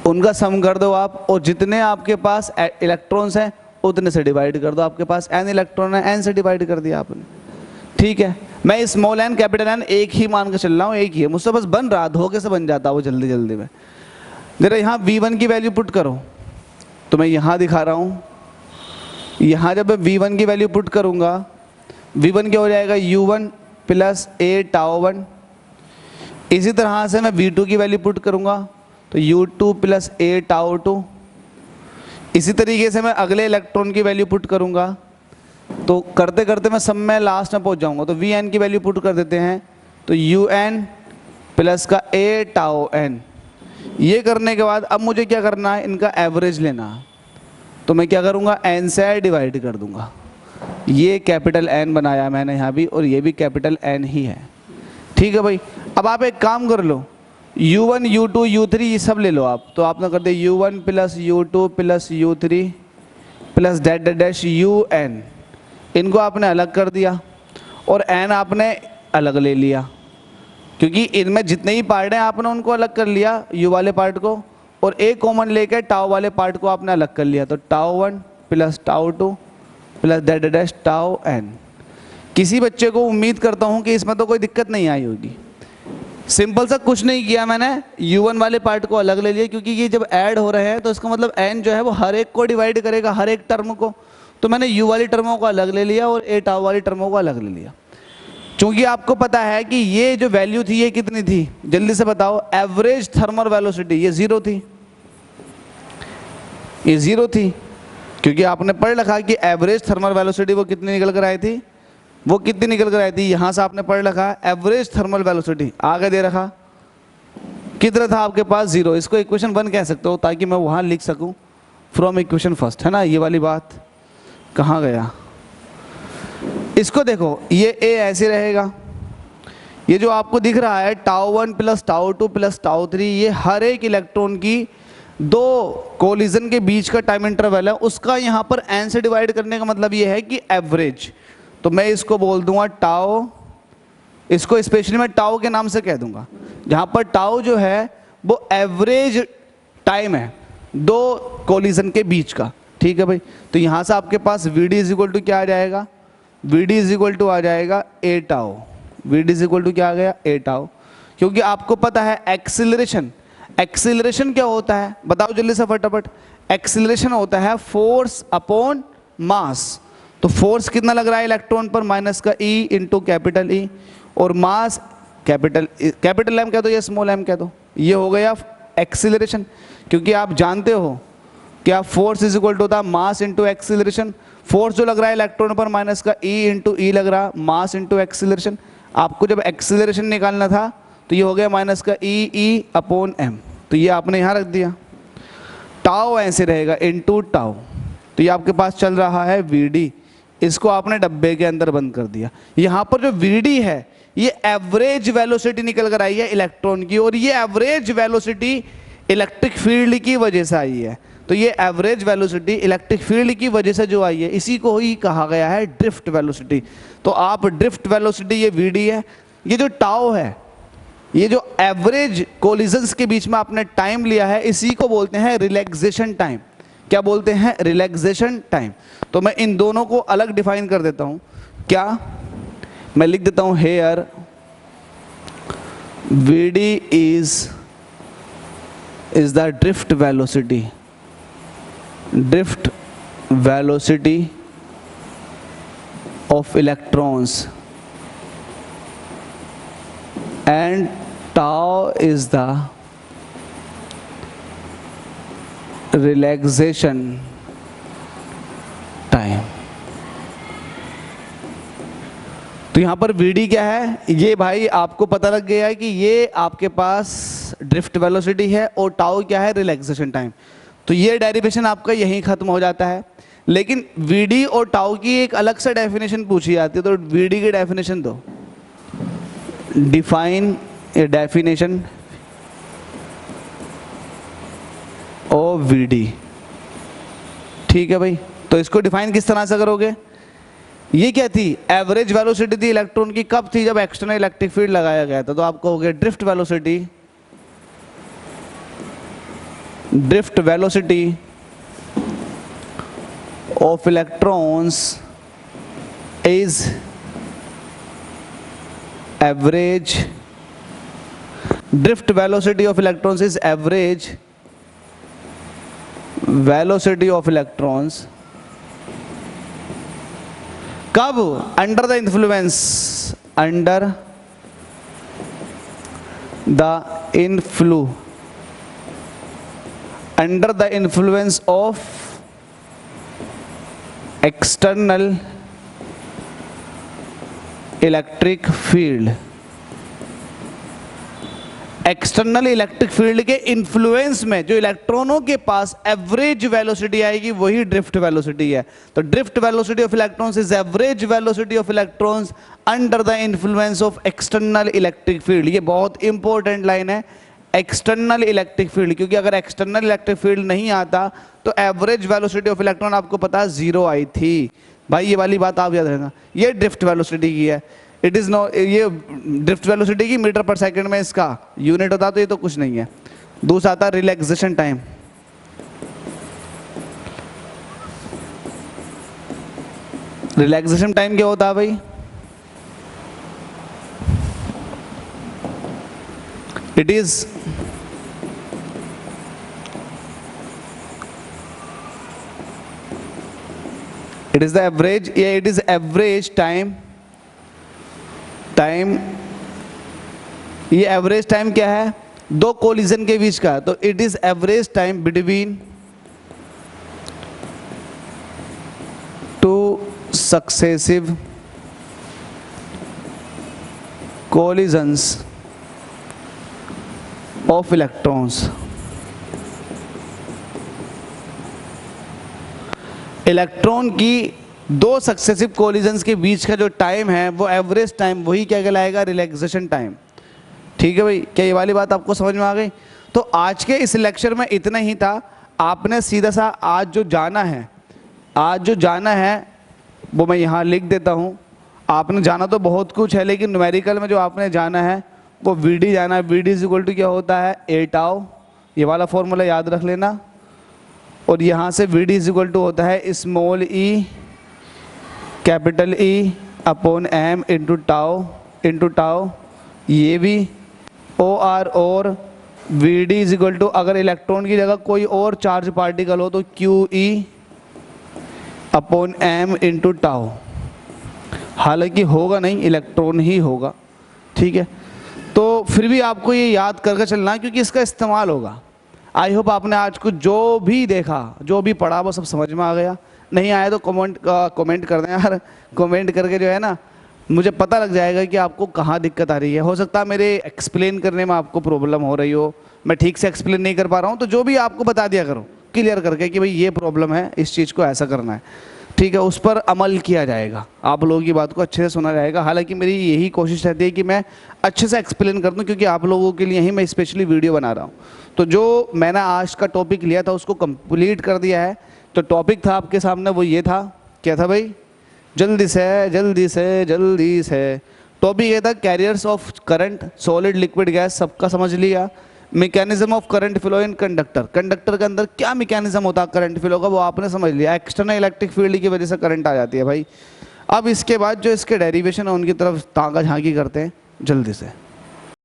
उनका सम कर दो आप, और जितने आपके पास इलेक्ट्रॉन्स हैं उतने से डिवाइड कर दो। आपके पास n इलेक्ट्रॉन है, n से डिवाइड कर दिया आपने। ठीक है, मैं स्मॉल n कैपिटल N एक ही मान के चल रहा हूँ, एक ही है, मुझसे बस बन रहा, धोखे से बन जाता वो जल्दी जल्दी में। जरा यहाँ V1 की वैल्यू पुट करो, तो मैं यहाँ दिखा रहा हूँ। यहाँ जब मैं V1 की वैल्यू पुट करूँगा, V1 क्या हो जाएगा? U1 plus a tau 1। इसी तरह से मैं V2 की वैल्यू पुट करूँगा, तो U2 प्लस a टाउ 2। इसी तरीके से मैं अगले इलेक्ट्रॉन की वैल्यू पुट करूँगा, तो करते करते मैं सब में लास्ट में पहुँच जाऊँगा। तो Vn की वैल्यू पुट कर देते हैं, तो Un प्लस का a टाउ n। ये करने के बाद अब मुझे क्या करना है? इनका एवरेज लेना। तो मैं क्या करूँगा? n से डिवाइड कर दूँगा। ये कैपिटल N बनाया मैंने यहाँ भी, और ये भी कैपिटल N ही है। ठीक है भाई। अब आप एक काम कर लो, U1 U2 U3 ये सब ले लो आप। तो आपने कर दिया U1 plus U2 plus U3 plus dash dash UN। इनको आपने अलग कर दिया और n आपने अलग ले लिया, क्योंकि इनमें जितने ही पार्ट हैं आपने उनको अलग कर लिया, U वाले पार्ट को, और a कॉमन लेकर टाउ वाले पार्ट को आपने अलग कर लिया। तो tau 1 plus tau 2 plus dash dash tau n। किसी बच्चे को उम्मीद करता हूँ कि इसमें तो कोई दिक्कत नहीं आई होगी। सिंपल सा कुछ नहीं किया मैंने, U1 वाले पार्ट को अलग ले लिया, क्योंकि ये जब ऐड हो रहे हैं तो इसका मतलब n जो है वो हर एक को डिवाइड करेगा, हर एक टर्म को। तो मैंने U वाली टर्मों को अलग ले लिया और a टाउ वाली टर्मों को अलग ले लिया। क्योंकि आपको पता है कि ये जो वैल्यू थी ये कितनी थी, जल्दी से बताओ। एवरेज थर्मल वेलोसिटी ये 0 थी, ये 0 थी, क्योंकि आपने पढ़ रखा कि एवरेज थर्मल वेलोसिटी वो कितनी निकल कर आई थी, वो कितनी निकल कर आई थी। यहाँ से आपने पढ़ रखा एवरेज थर्मल वेलोसिटी, आगे दे रखा कितना था आपके पास? 0। इसको इक्वेशन 1 कह सकते हो, ताकि मैं वहाँ लिख सकूँ फ्रॉम इक्वेशन फर्स्ट, है ना। ये वाली बात कहाँ गया? इसको देखो, ये a ऐसे रहेगा, ये जो आपको दिख रहा है tau 1 plus tau 2 plus tau 3, ये हर एक इलेक्ट्रॉन की दो कोलिजन के बीच का टाइम इंटरवल है, उसका यहाँ पर n से डिवाइड करने का मतलब ये है कि एवरेज। तो मैं इसको बोल दूंगा टाउ, इसको स्पेशली मैं टाउ के नाम से कह दूंगा, जहाँ पर टाउ जो है वो एवरेज टाइम है दो कोलिजन के बीच का। ठीक है भाई। तो यहाँ से आपके पास Vd इज इक्वल टू क्या आ जाएगा? Vd इज इक्वल टू आ जाएगा a tau. Vd is equal to क्या आ गया? a tau. क्योंकि आपको पता है एक्सीलरेशन, एक्सीलरेशन क्या होता है बताओ जल्दी से फटाफट। एक्सीलरेशन होता है फोर्स अपॉन मास। तो फोर्स कितना लग रहा है इलेक्ट्रॉन पर? माइनस का E इंटू कैपिटल E, और मास कैपिटल M कह दो या स्मॉल m कह दो, ये हो गया एक्सीलरेशन। क्योंकि आप जानते हो क्या फोर्स इज इक्वल टू होता है मास इंटू एक्सीलरेशन। फोर्स जो लग रहा है इलेक्ट्रॉन पर माइनस का E इंटू E लग रहा, मास इंटू एक्सीलरेशन। आपको जब एक्सीलरेशन निकालना था तो ये हो गया माइनस का E अपॉन M, तो ये आपने यहाँ रख दिया। टाउ ऐसे रहेगा इंटू टाउ, तो ये आपके पास चल रहा है Vd, इसको आपने डब्बे के अंदर बंद कर दिया। यहाँ पर जो Vd है ये एवरेज वेलोसिटी निकल कर आई है इलेक्ट्रॉन की, और ये एवरेज वेलोसिटी इलेक्ट्रिक फील्ड की वजह से आई है। तो ये एवरेज वेलोसिटी इलेक्ट्रिक फील्ड की वजह से जो आई है, इसी को ही कहा गया है ड्रिफ्ट वेलोसिटी। तो आप ड्रिफ्ट वेलोसिटी ये Vd है, ये जो टाउ है, ये जो एवरेज कोलिजन्स के बीच में आपने टाइम लिया है, इसी को बोलते हैं रिलैक्सेशन टाइम। क्या बोलते हैं? Relaxation time. तो मैं इन दोनों को अलग डिफाइन कर देता हूं। क्या मैं लिख देता हूं? Here Vd is the drift velocity of electrons and tau is the relaxation time। तो यहां पर Vd क्या है, ये भाई आपको पता लग गया है कि ये आपके पास ड्रिफ्ट वेलोसिटी है और टाउ क्या है, रिलैक्सेशन टाइम। तो ये डेरिवेशन आपका यहीं खत्म हो जाता है। लेकिन Vd और टाउ की एक अलग से डेफिनेशन पूछी जाती है, तो Vd की डेफिनेशन दो, define a definition of Vd। ठीक है भाई, तो इसको डिफाइन किस तरह से करोगे, ये क्या थी, एवरेज वेलोसिटी थी इलेक्ट्रॉन की, कब थी, जब एक्सटर्नल इलेक्ट्रिक फील्ड लगाया गया था। तो आप कहोगे drift velocity of electrons is average, drift velocity of electrons is average velocity of electrons कब, under the influence, under the influence of external electric field. External electric field के influence में जो इलेक्ट्रॉनों के पास एवरेज वेलोसिटी आएगी वही drift velocity है। तो drift velocity of electrons is average velocity of electrons under the influence of external electric field. ये बहुत इंपॉर्टेंट लाइन है, एक्सटर्नल इलेक्ट्रिक फील्ड, क्योंकि अगर एक्सटर्नल इलेक्ट्रिक फील्ड नहीं आता तो एवरेज वेलोसिटी ऑफ इलेक्ट्रॉन आपको पता है 0 आई थी। भाई ये वाली बात आप याद रखना, ये ड्रिफ्ट वेलोसिटी की है। इट इज नो, ये ड्रिफ्ट वेलोसिटी की मीटर पर सेकंड में इसका यूनिट होता, तो ये तो कुछ नहीं है। दूसरा आता रिलैक्सेशन टाइम। रिलैक्सेशन टाइम क्या होता है भाई, इट इज द एवरेज, या इट इज एवरेज टाइम, ये एवरेज टाइम क्या है, दो कोलिजन के बीच का। तो it is average time between two successive collisions of electrons. Electron की दो सक्सेसिव कोलिजन्स के बीच का जो टाइम है वो एवरेज टाइम, वही क्या कहलाएगा, रिलैक्सेशन टाइम। ठीक है भाई, क्या ये वाली बात आपको समझ में आ गई। तो आज के इस लेक्चर में इतना ही था। आपने सीधा सा आज जो जाना है वो मैं यहाँ लिख देता हूँ। आपने जाना तो बहुत कुछ है, लेकिन न्यूमेरिकल में जो आपने जाना है वो Vd जाना है। Vd इज इक्वल टू क्या होता है, ए टाउ, ये वाला फॉर्मूला याद रख लेना। और यहाँ से Vd इज इक्वल टू होता है small E capital E upon m into tau, ये भी OR, और Vd इज इक्वल टू, अगर इलेक्ट्रॉन की जगह कोई और चार्ज पार्टिकल हो तो QE upon m into tau. हालांकि होगा नहीं, इलेक्ट्रॉन ही होगा। ठीक है, तो फिर भी आपको ये याद करके चलना है क्योंकि इसका इस्तेमाल होगा। आई होप आपने आज कुछ जो भी देखा, जो भी पढ़ा, वो सब समझ में आ गया। नहीं आया तो कमेंट कर दें यार, कमेंट करके जो है ना मुझे पता लग जाएगा कि आपको कहाँ दिक्कत आ रही है। हो सकता है मेरे एक्सप्लेन करने में आपको प्रॉब्लम हो रही हो, मैं ठीक से एक्सप्लेन नहीं कर पा रहा हूँ, तो जो भी आपको बता दिया करो क्लियर करके कि भाई ये प्रॉब्लम है, इस चीज़ को ऐसा करना है। ठीक है, उस पर अमल किया जाएगा, आप लोगों की बात को अच्छे से सुना जाएगा। हालांकि मेरी यही कोशिश रहती है कि मैं अच्छे से एक्सप्लेन कर दूं, क्योंकि आप लोगों के लिए ही मैं स्पेशली वीडियो बना रहा हूं। तो जो मैंने आज का टॉपिक लिया था उसको कंप्लीट कर दिया है। तो टॉपिक था आपके सामने, वो ये था, क्या था भाई, जल्दी से टॉपिक ये था carriers of current, solid, liquid, gas, सबका समझ लिया। Mechanism of current flow in conductor, conductor के अंदर क्या मैकेनिज्म होता है करंट फ्लो का, वो आपने समझ लिया। एक्सटर्नल इलेक्ट्रिक फील्ड की वजह से करंट आ जाती है भाई। अब इसके बाद जो इसके डेरिवेशन है उनकी तरफ ताका झांकी करते हैं जल्दी से।